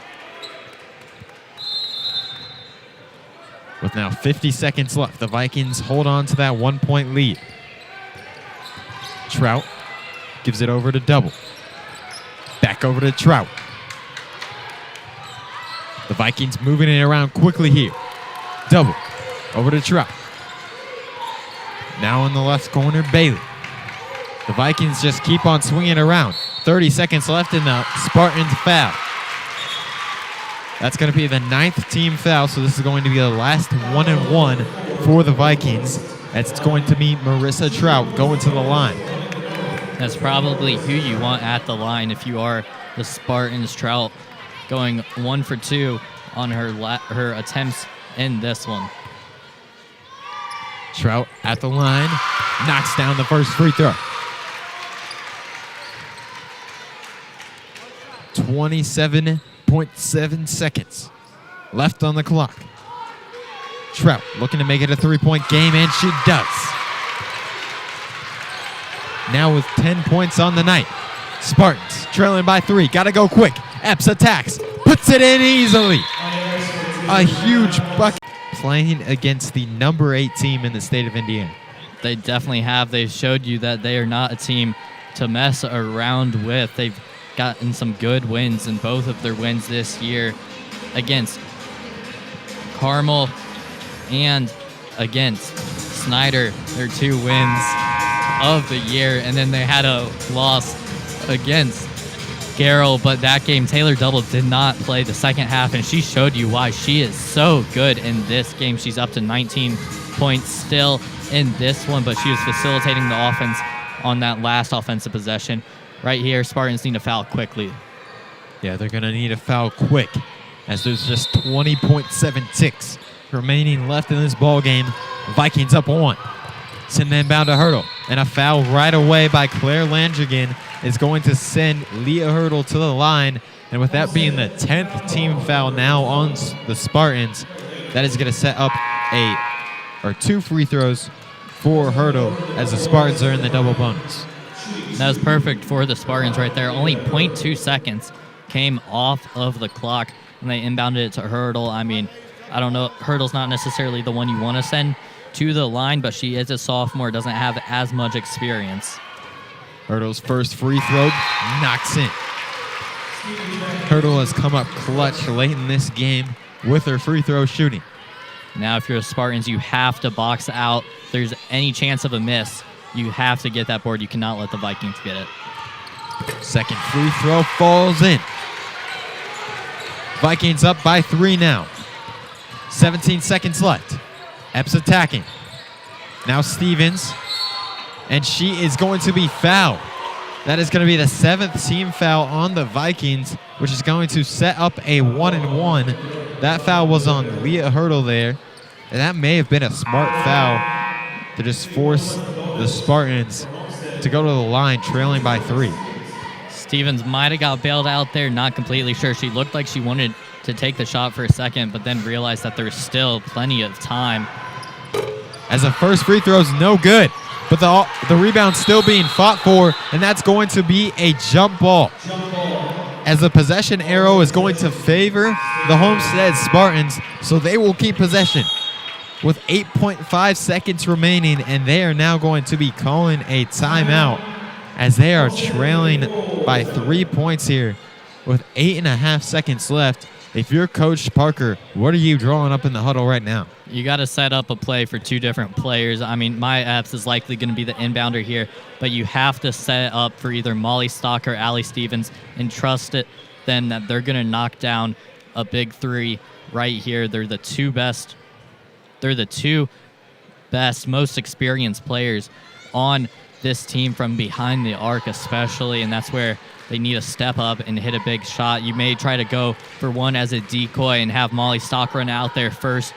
With now 50 seconds left, the Vikings hold on to that 1-point lead. Trout gives it over to Double. Back over to Trout. The Vikings moving it around quickly here. Double over to Trout. Now in the left corner, Bailey. The Vikings just keep on swinging around. 30 seconds left in the Spartans foul. That's going to be the 9th team foul, so this is going to be the last 1-and-1 for the Vikings. It's going to be Marissa Trout going to the line. That's probably who you want at the line if you are the Spartans. Trout going 1 for 2 on her attempts in this one. Trout at the line, knocks down the first free throw. 27.7 seconds left on the clock. Trout looking to make it a 3-point game, and she does. Now with 10 points on the night. Spartans trailing by 3. Got to go quick. Epps attacks. Puts it in easily. A huge bucket. Playing against the number 8 team in the state of Indiana. They definitely have. They've showed you that they are not a team to mess around with. They've gotten some good wins in both of their wins this year against Carmel and against Snyder, their 2 wins of the year. And then they had a loss against Gery, but that game, Taylor Double did not play the second half, and she showed you why she is so good in this game. She's up to 19 points still in this one, but she was facilitating the offense on that last offensive possession. Right here, Spartans need to foul quickly. Yeah, they're going to need a foul quick, as there's just 20.7 ticks remaining left in this ball game. Vikings up 1. Send them bound to Hurdle, and a foul right away by Claire Landrigan is going to send Leah Hurdle to the line. And with that being the 10th team foul now on the Spartans, that is going to set up 2 free throws for Hurdle, as the Spartans are in the double bonus. That was perfect for the Spartans right there. Only 0.2 seconds came off of the clock, and they inbounded it to Hurdle. I mean, I don't know. Hurdle's not necessarily the one you want to send to the line, but she is a sophomore, doesn't have as much experience. Hurdle's first free throw knocks in. Hurdle has come up clutch late in this game with her free throw shooting. Now, if you're the Spartans, you have to box out. If there's any chance of a miss, you have to get that board. You cannot let the Vikings get it. Second free throw falls in. Vikings up by 3 now. 17 seconds left. Epps attacking. Now Stevens. And she is going to be fouled. That is going to be the 7th team foul on the Vikings, which is going to set up a 1-and-1. That foul was on Leah Hurdle there. And that may have been a smart foul to just force the Spartans to go to the line trailing by 3. Stevens might have got bailed out there, not completely sure. She looked like she wanted to take the shot for a second, but then realized that there's still plenty of time. As the first free throw is no good, but the rebound's still being fought for, and that's going to be a jump ball. as the possession arrow is going to favor the Homestead Spartans, so they will keep possession with 8.5 seconds remaining, and they are now going to be calling a timeout as they are trailing by 3 points here with 8.5 seconds left. If you're Coach Parker, what are you drawing up in the huddle right now? You got to set up a play for two different players. I mean, my Epps is likely going to be the inbounder here, but you have to set up for either Molly Stock or Allie Stevens and trust them that they're going to knock down a big three right here. They're the two best, most experienced players on this team from behind the arc especially, and that's where they need to step up and hit a big shot. You may try to go for one as a decoy and have Molly Stock run out there first.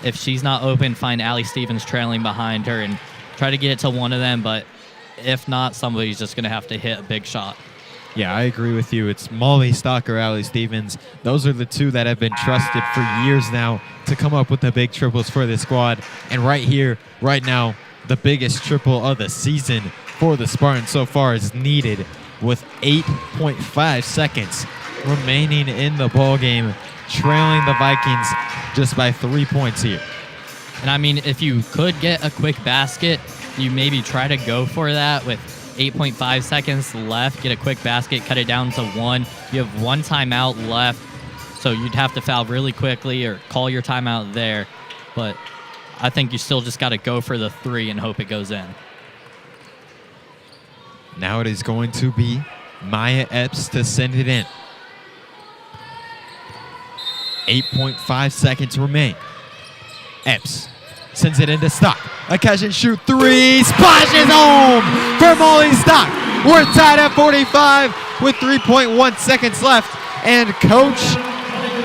If she's not open, find Allie Stevens trailing behind her and try to get it to one of them, but if not, somebody's just going to have to hit a big shot. Yeah, I agree with you. It's Molly Stock or Allie Stevens. Those are the two that have been trusted for years now to come up with the big triples for the squad. And right here, right now, the biggest triple of the season for the Spartans so far is needed with 8.5 seconds remaining in the ball game, trailing the Vikings just by 3 points here. And I mean, if you could get a quick basket, you maybe try to go for that with 8.5 seconds left, get a quick basket, cut it down to one. You have one timeout left, so you'd have to foul really quickly or call your timeout there. But I think you still just got to go for the three and hope it goes in. Now it is going to be Maya Epps to send it in. 8.5 seconds remain. Epps sends it into Stock. A catch and shoot three. Splashes home for Molly Stock. We're tied at 45 with 3.1 seconds left. And Coach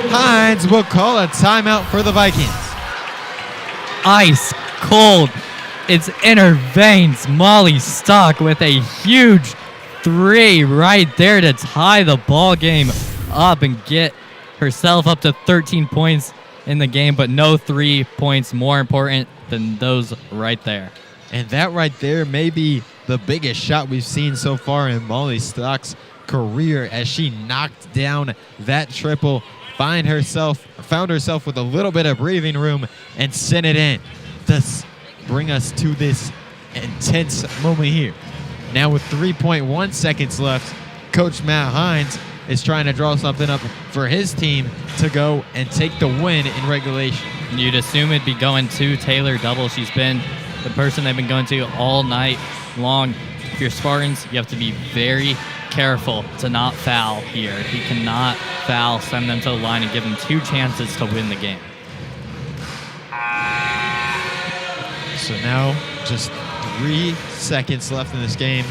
Hines will call a timeout for the Vikings. Ice cold. It's in her veins. Molly Stock with a huge three right there to tie the ball game up and get herself up to 13 points in the game, but no 3 points more important than those right there. And that right there may be the biggest shot we've seen so far in Molly Stock's career as she knocked down that triple, found herself with a little bit of breathing room and sent it in. Thus bring us to this intense moment here. Now with 3.1 seconds left, Coach Matt Hines is trying to draw something up for his team to go and take the win in regulation. You'd assume it'd be going to Taylor Double. She's been the person they've been going to all night long. If you're Spartans, you have to be very careful to not foul here. If you cannot foul, send them to the line and give them two chances to win the game. So now just 3 seconds left in this game.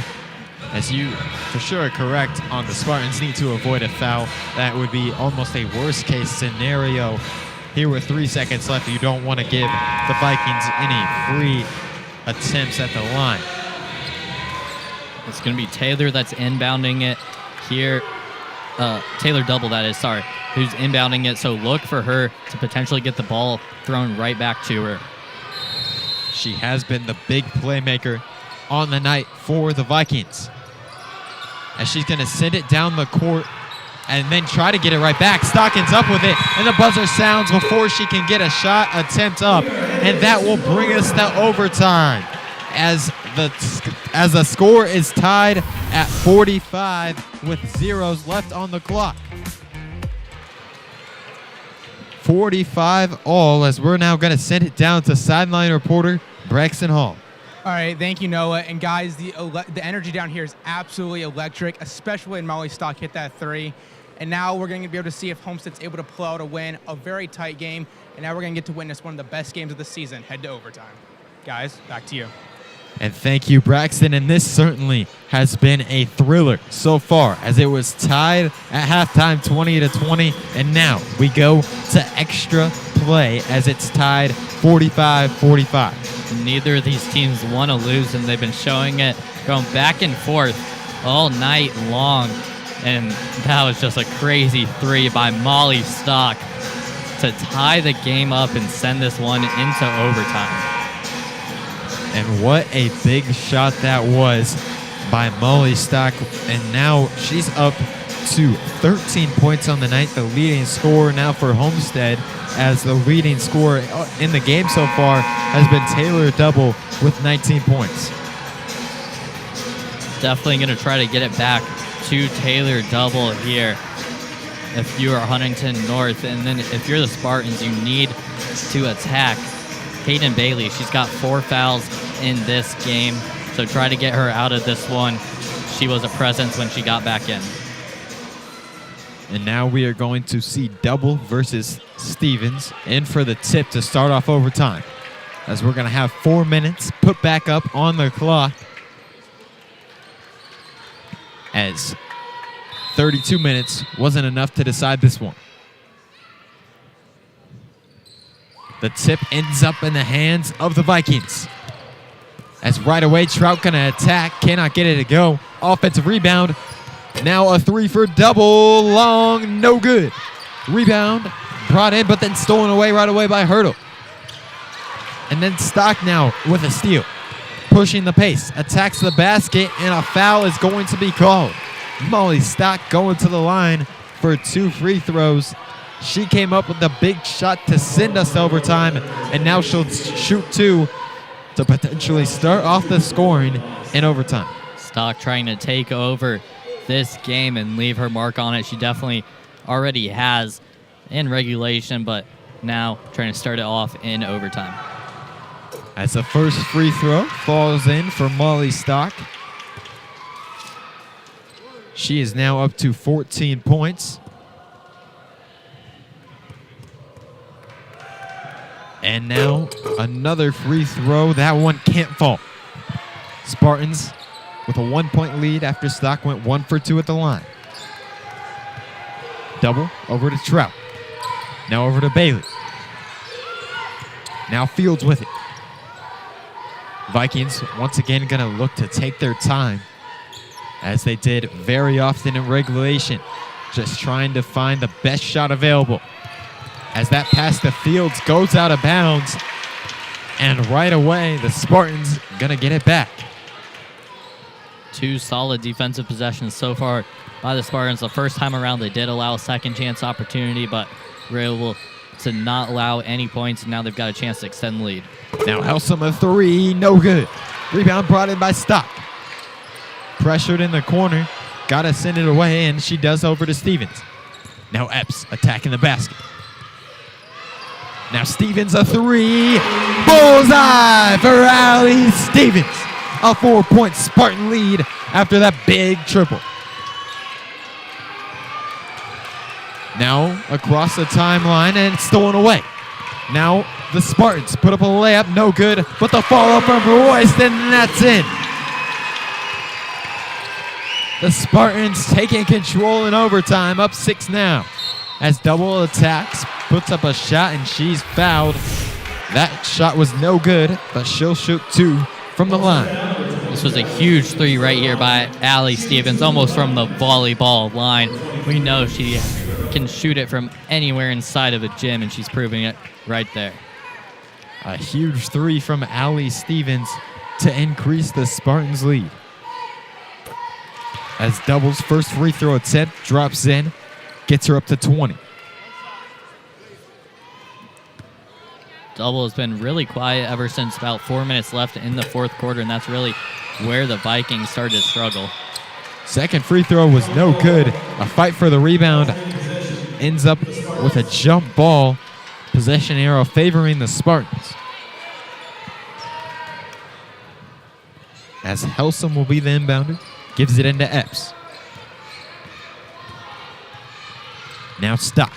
As you for sure are correct on the Spartans need to avoid a foul. That would be almost a worst case scenario. Here with 3 seconds left, you don't want to give the Vikings any free attempts at the line. It's going to be Taylor that's inbounding it here. Taylor Double, that is, sorry, who's inbounding it. So look for her to potentially get the ball thrown right back to her. She has been the big playmaker on the night for the Vikings. As she's going to send it down the court and then try to get it right back. Stockton's up with it, and the buzzer sounds before she can get a shot attempt up. And that will bring us to overtime as the score is tied at 45 with zeros left on the clock. 45 all as we're now going to send it down to sideline reporter Braxton Hall. All right, thank you, Noah. And guys, the energy down here is absolutely electric, especially when Molly Stock hit that three. And now we're going to be able to see if Homestead's able to pull out a win, a very tight game. And now we're going to get to witness one of the best games of the season, head to overtime. Guys, back to you. And thank you, Braxton. And this certainly has been a thriller so far as it was tied at halftime 20-20. And now we go to extra play as it's tied 45-45. Neither of these teams want to lose, and they've been showing it going back and forth all night long. And that was just a crazy three by Molly Stock to tie the game up and send this one into overtime. And what a big shot that was by Molly Stock. And now she's up to 13 points on the night, the leading scorer now for Homestead, as the leading scorer in the game so far has been Taylor Double with 19 points. Definitely going to try to get it back to Taylor Double here if you are Huntington North. And then if you're the Spartans, you need to attack Hayden Bailey. She's got 4 fouls in this game, so try to get her out of this one. She was a presence when she got back in. And now we are going to see Double versus Stevens in for the tip to start off overtime, as we're going to have 4 minutes put back up on the clock, as 32 minutes wasn't enough to decide this one. The tip ends up in the hands of the Vikings, as right away Trout going to attack, cannot get it to go. Offensive rebound. Now a 3 for Double, long, no good. Rebound brought in, but then stolen away right away by Hurdle. And then Stock now with a steal, pushing the pace, attacks the basket, and a foul is going to be called. Molly Stock going to the line for 2 free throws. She came up with a big shot to send us to overtime, and now she'll shoot 2 to potentially start off the scoring in overtime. Stock trying to take over this game and leave her mark on it. She definitely already has in regulation, but now trying to start it off in overtime. As the first free throw falls in for Molly Stock. She is now up to 14 points. And now another free throw. That one can't fall. Spartans with a 1-point lead after Stock went 1 for 2 at the line. Double over to Trout. Now over to Bailey. Now Fields with it. Vikings once again going to look to take their time, as they did very often in regulation, just trying to find the best shot available. As that pass to Fields goes out of bounds, and right away the Spartans going to get it back. 2 solid defensive possessions so far by the Spartans. The first time around they did allow a second chance opportunity, but were able to not allow any points, and now they've got a chance to extend the lead. Now Helsum a 3, no good. Rebound brought in by Stock. Pressured in the corner, got to send it away, and she does over to Stevens. Now Epps attacking the basket. Now Stevens a 3, bullseye for Allie Stevens. A 4-point Spartan lead after that big triple. Now across the timeline, and it's stolen away. Now the Spartans put up a layup, no good, but the follow from Royston, and that's in. The Spartans taking control in overtime, up 6 now. As Double attacks, puts up a shot, and she's fouled. That shot was no good, but she'll shoot 2 from the line. This was a huge 3 right here by Allie Stevens, almost from the volleyball line. We know she can shoot it from anywhere inside of a gym, and she's proving it right there. A huge 3 from Allie Stevens to increase the Spartans' lead. As Double's first free throw attempt drops in, gets her up to 20. Double has been really quiet ever since about 4 minutes left in the fourth quarter, and that's really where the Vikings started to struggle. Second free throw was no good. A fight for the rebound ends up with a jump ball. Possession arrow favoring the Spartans. As Helsum will be the inbounder, gives it into Epps. Now Stock.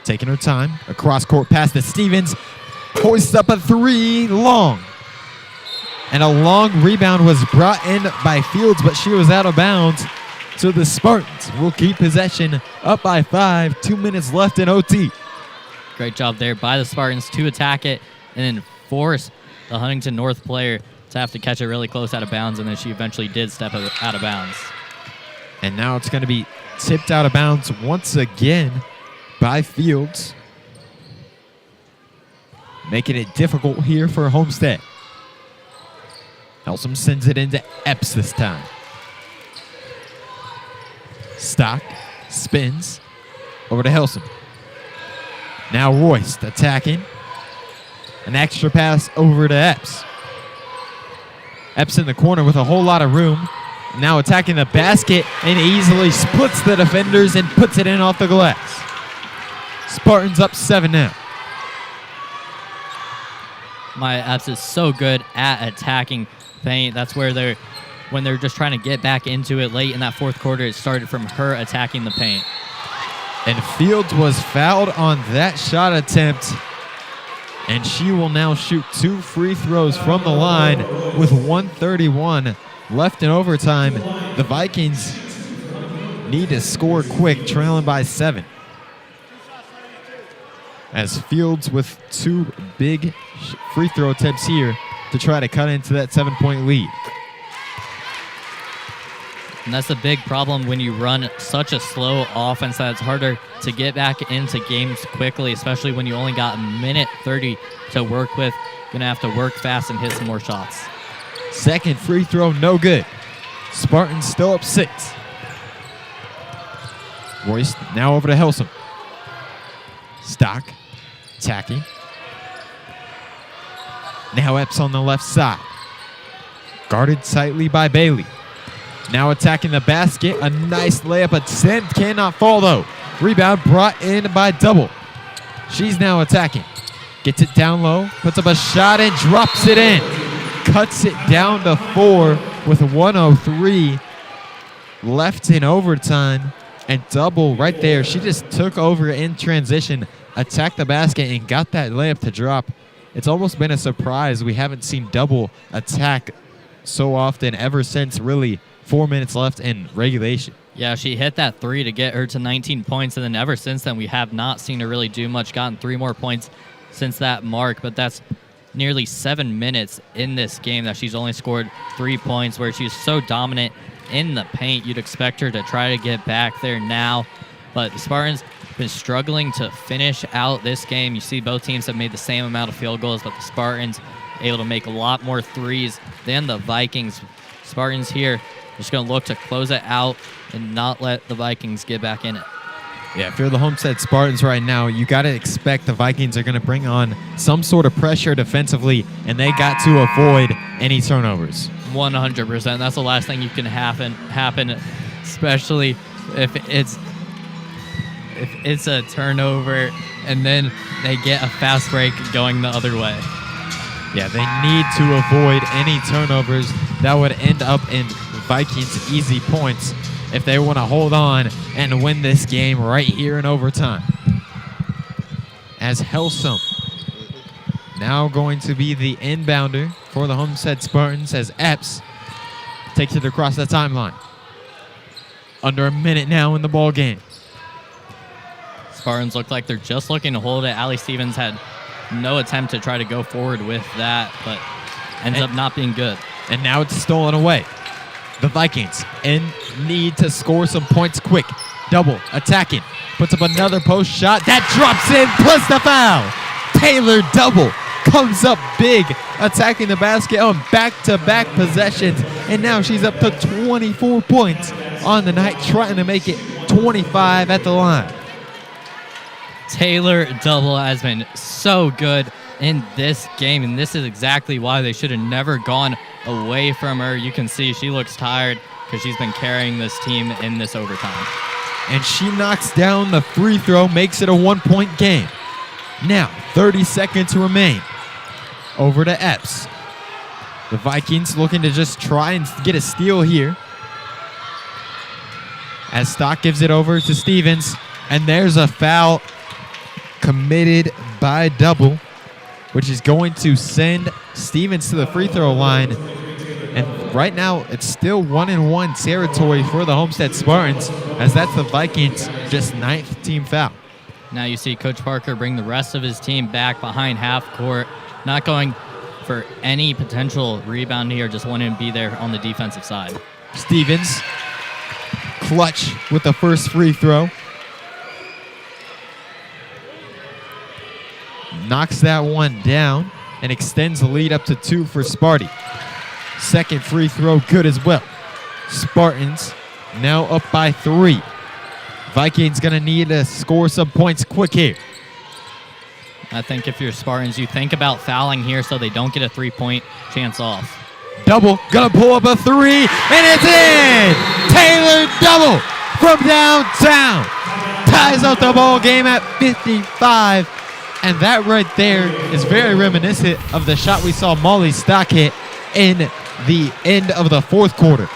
Taking her time. A cross-court pass to Stevens. Hoists up a 3, long. And a long rebound was brought in by Fields, but she was out of bounds. So the Spartans will keep possession, up by 5, 2 minutes left in OT. Great job there by the Spartans to attack it and then force the Huntington North player to have to catch it really close out of bounds, and then she eventually did step out of bounds. And now it's going to be tipped out of bounds once again by Fields, making it difficult here for Homestead. Helsum sends it into Epps this time. Stock spins over to Helsum. Now Royce attacking. An extra pass over to Epps. Epps in the corner with a whole lot of room. Now attacking the basket and easily splits the defenders and puts it in off the glass. Spartans up 7 now. Maya Epps is so good at attacking paint. That's where when they're just trying to get back into it late in that fourth quarter, it started from her attacking the paint. And Fields was fouled on that shot attempt. And she will now shoot 2 free throws from the line with 1:31 left in overtime. The Vikings need to score quick, trailing by 7. As Fields with 2 big free throw attempts here to try to cut into that 7-point lead. And that's the big problem when you run such a slow offense that it's harder to get back into games quickly, especially when you only got a minute 30 to work with. Gonna have to work fast and hit some more shots. Second free throw, no good. Spartans still up 6. Royce now over to Helsum. Stock, Tacky. Now Epps on the left side. Guarded tightly by Bailey. Now attacking the basket. A nice layup attempt. Cannot fall though. Rebound brought in by Double. She's now attacking. Gets it down low. Puts up a shot and drops it in. Cuts it down to 4 with 1:03 left in overtime. And Double right there. She just took over in transition, attacked the basket, and got that layup to drop. It's almost been a surprise. We haven't seen Double attack so often ever since really 4 minutes left in regulation. Yeah, she hit that 3 to get her to 19 points, and then ever since then we have not seen her really do much. Gotten 3 more points since that mark, but that's nearly 7 minutes in this game that she's only scored 3 points, where she's so dominant in the paint. You'd expect her to try to get back there now, but the Spartans been struggling to finish out this game. You see both teams have made the same amount of field goals, but the Spartans able to make a lot more threes than the Vikings. Spartans here just going to look to close it out and not let the Vikings get back in it. Yeah, if you're the Homestead Spartans right now, you got to expect the Vikings are going to bring on some sort of pressure defensively, and they got to avoid any turnovers. 100%. That's the last thing you can happen, especially if it's a turnover and then they get a fast break going the other way. Yeah, they need to avoid any turnovers that would end up in Vikings easy points if they want to hold on and win this game right here in overtime. As Helsum now going to be the inbounder for the Homestead Spartans as Epps takes it across the timeline. Under a minute now in the ball game. Spartans look like they're just looking to hold it. Allie Stevens had no attempt to try to go forward with that, but ends up not being good. And now it's stolen away. The Vikings in need to score some points quick. Double attacking. Puts up another post shot. That drops in plus the foul. Taylor Double comes up big, attacking the basket on back-to-back possessions. And now she's up to 24 points on the night, trying to make it 25 at the line. Taylor Double has been so good in this game, and this is exactly why they should have never gone away from her. You can see she looks tired because she's been carrying this team in this overtime. And she knocks down the free throw, makes it a 1-point game. Now, 30 seconds remain. Over to Epps. The Vikings looking to just try and get a steal here. As Stock gives it over to Stevens, and there's a foul committed by Double, which is going to send Stevens to the free throw line. And right now, it's still 1-1 territory for the Homestead Spartans, as that's the Vikings' just 9th team foul. Now you see Coach Parker bring the rest of his team back behind half court, not going for any potential rebound here, just wanting to be there on the defensive side. Stevens, clutch with the first free throw. Knocks that one down and extends the lead up to 2 for Sparty. Second free throw good as well. Spartans now up by 3. Vikings going to need to score some points quick here. I think if you're Spartans, you think about fouling here so they don't get a 3-point chance off. Double, gonna pull up a 3, and it's in! Taylor Double from downtown ties up the ball game at 55, and that right there is very reminiscent of the shot we saw Molly Stock hit in the end of the fourth quarter.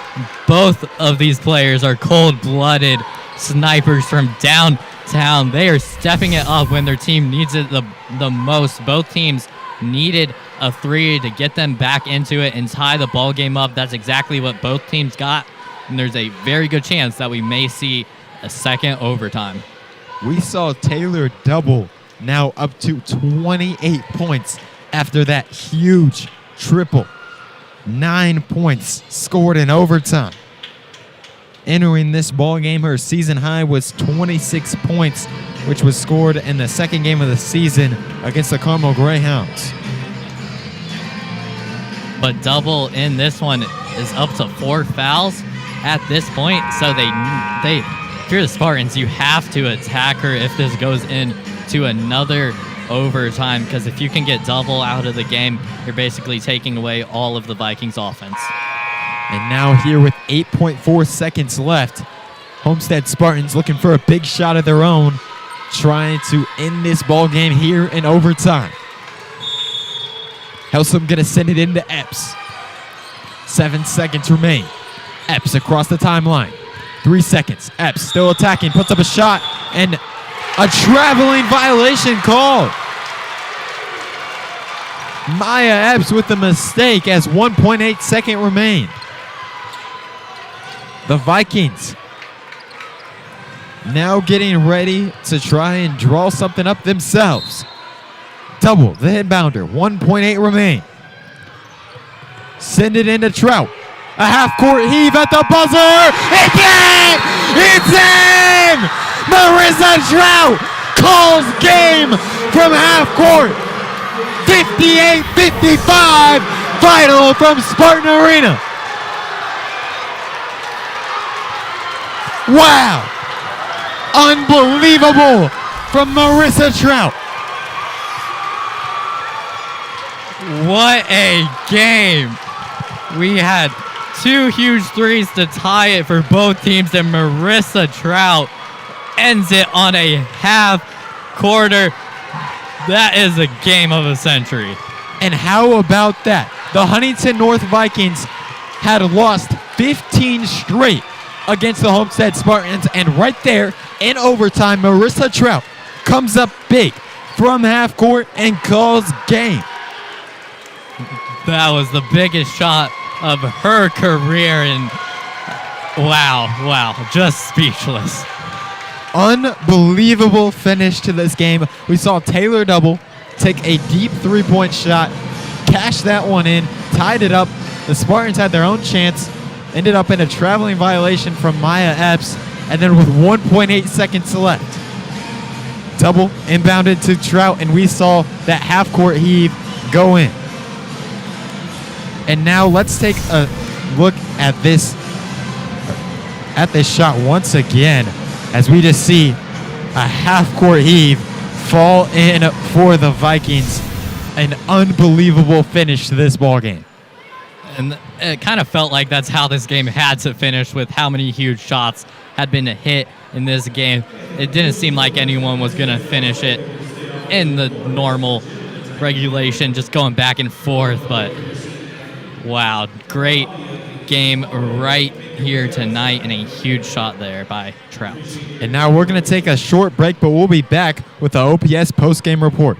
Both of these players are cold-blooded snipers from downtown. They are stepping it up when their team needs it the most. Both teams needed a 3 to get them back into it and tie the ball game up. That's exactly what both teams got, and there's a very good chance that we may see a second overtime. We saw Taylor Double now up to 28 points after that huge triple. 9 points scored in overtime. Entering this ball game, her season high was 26 points, which was scored in the second game of the season against the Carmel Greyhounds. But Double in this one is up to 4 fouls at this point. So they if you're the Spartans, you have to attack her if this goes into another overtime, because if you can get Double out of the game, you're basically taking away all of the Vikings offense. And now here with 8.4 seconds left, Homestead Spartans looking for a big shot of their own, trying to end this ball game here in overtime. Helsum gonna send it into Epps. 7 seconds remain. Epps across the timeline. 3 seconds. Epps still attacking, puts up a shot, and a traveling violation called. Maya Epps with the mistake as 1.8 seconds remain. The Vikings now getting ready to try and draw something up themselves. Double, the headbounder, 1.8 remain. Send it into Trout. A half-court heave at the buzzer. It's in! It's in! Marissa Trout calls game from half-court. 58-55 final from Spartan Arena. Wow! Unbelievable from Marissa Trout. What a game. We had 2 huge threes to tie it for both teams, and Marissa Trout ends it on a half quarter. That is a game of a century. And how about that? The Huntington North Vikings had lost 15 straight against the Homestead Spartans, and right there in overtime, Marissa Trout comes up big from half court and calls game. That was the biggest shot of her career, and wow, just speechless. Unbelievable finish to this game. We saw Taylor Double take a deep 3-point shot, cash that one in, tied it up. The Spartans had their own chance, ended up in a traveling violation from Maya Epps, and then with 1.8 seconds left, Double inbounded to Trout, and we saw that half-court heave go in. And now let's take a look at this shot once again, as we just see a half-court heave fall in for the Vikings. An unbelievable finish to this ball game. And it kind of felt like that's how this game had to finish, with how many huge shots had been hit in this game. It didn't seem like anyone was going to finish it in the normal regulation, just going back and forth. But wow, great game right here tonight, and a huge shot there by Trout. And now we're going to take a short break, but we'll be back with the OPS postgame report.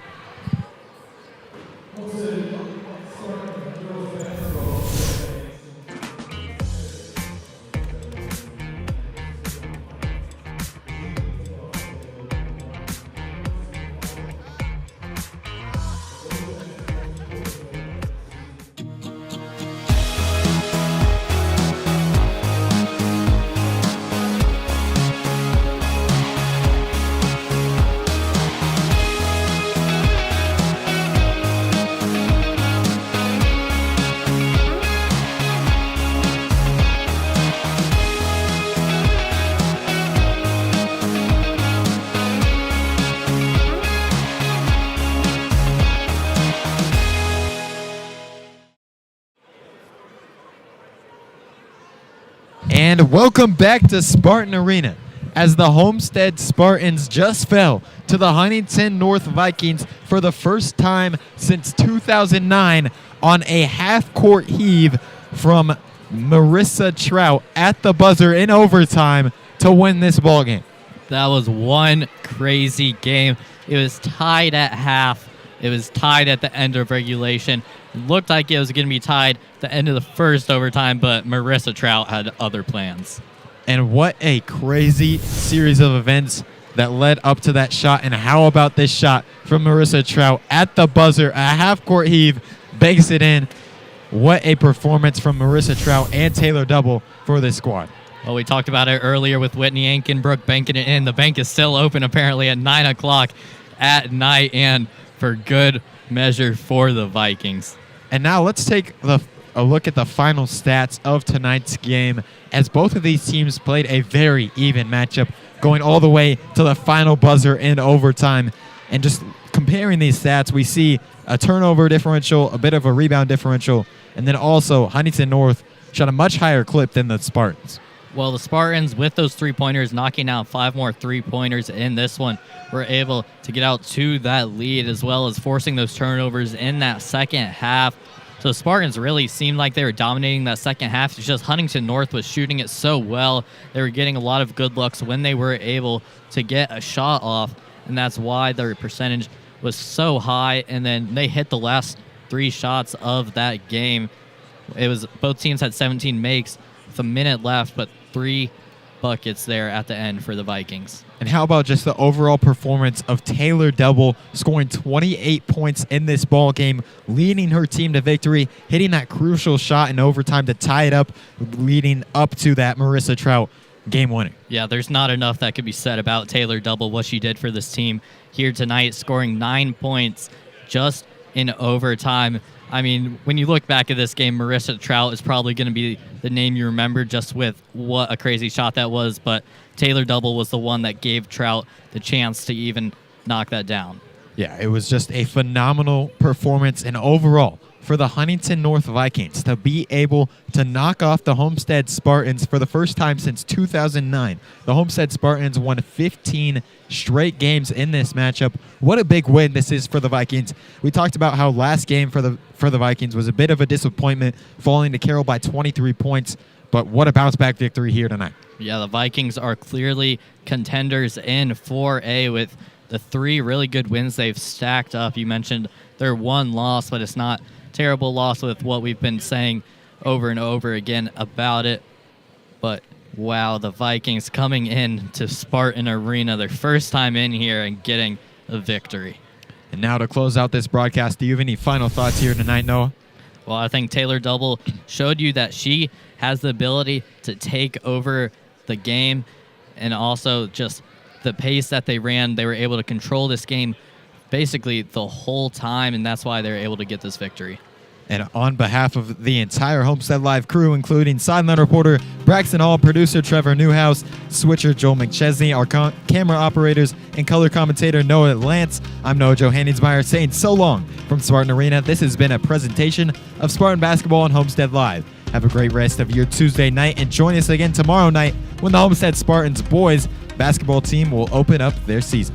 And welcome back to Spartan Arena as the Homestead Spartans just fell to the Huntington North Vikings for the first time since 2009 on a half-court heave from Marissa Trout at the buzzer in overtime to win this ballgame. That was one crazy game. It was tied at half. It was tied at the end of regulation. It looked like it was going to be tied at the end of the first overtime, but Marissa Trout had other plans. And what a crazy series of events that led up to that shot. And how about this shot from Marissa Trout at the buzzer? A half-court heave, banks it in. What a performance from Marissa Trout and Taylor Double for this squad. Well, we talked about it earlier with Whitney Ankenbrook banking it in. The bank is still open apparently at 9 o'clock at night, and for good measure for the Vikings. And now let's take a look at the final stats of tonight's game, as both of these teams played a very even matchup, going all the way to the final buzzer in overtime. And just comparing these stats, we see a turnover differential, a bit of a rebound differential, and then also Huntington North shot a much higher clip than the Spartans. Well, the Spartans, with those three-pointers, knocking out 5 more three-pointers in this one, were able to get out to that lead, as well as forcing those turnovers in that second half. So the Spartans really seemed like they were dominating that second half. It's just Huntington North was shooting it so well. They were getting a lot of good looks when they were able to get a shot off, and that's why their percentage was so high. And then they hit the last 3 shots of that game. It was both teams had 17 makes with a minute left, but 3 buckets there at the end for the Vikings. And how about just the overall performance of Taylor Double, scoring 28 points in this ball game, leading her team to victory, hitting that crucial shot in overtime to tie it up, leading up to that Marissa Trout game winner. Yeah, there's not enough that could be said about Taylor Double, what she did for this team here tonight, scoring 9 points just in overtime. I mean, when you look back at this game, Marissa Trout is probably going to be the name you remember just with what a crazy shot that was, but Taylor Double was the one that gave Trout the chance to even knock that down. Yeah, it was just a phenomenal performance, and overall for the Huntington North Vikings to be able to knock off the Homestead Spartans for the first time since 2009. The Homestead Spartans won 15 straight games in this matchup. What a big win this is for the Vikings. We talked about how last game for the Vikings was a bit of a disappointment, falling to Carroll by 23 points, but what a bounce-back victory here tonight. Yeah, the Vikings are clearly contenders in 4A with the 3 really good wins they've stacked up. You mentioned their 1 loss, but it's not terrible loss with what we've been saying over and over again about it. But wow, the Vikings coming in to Spartan Arena, their first time in here and getting a victory. And now to close out this broadcast, do you have any final thoughts here tonight, Noah? Well, I think Taylor Double showed you that she has the ability to take over the game, and also just the pace that they ran. They were able to control this game basically the whole time, and that's why they're able to get this victory. And on behalf of the entire Homestead Live crew, including sideline reporter Braxton Hall, producer Trevor Newhouse, switcher Joel McChesney, our camera operators, and color commentator Noah Lancz, I'm Noah Johanningsmeier saying so long from Spartan Arena. This has been a presentation of Spartan Basketball on Homestead Live. Have a great rest of your Tuesday night, and join us again tomorrow night when the Homestead Spartans boys basketball team will open up their season.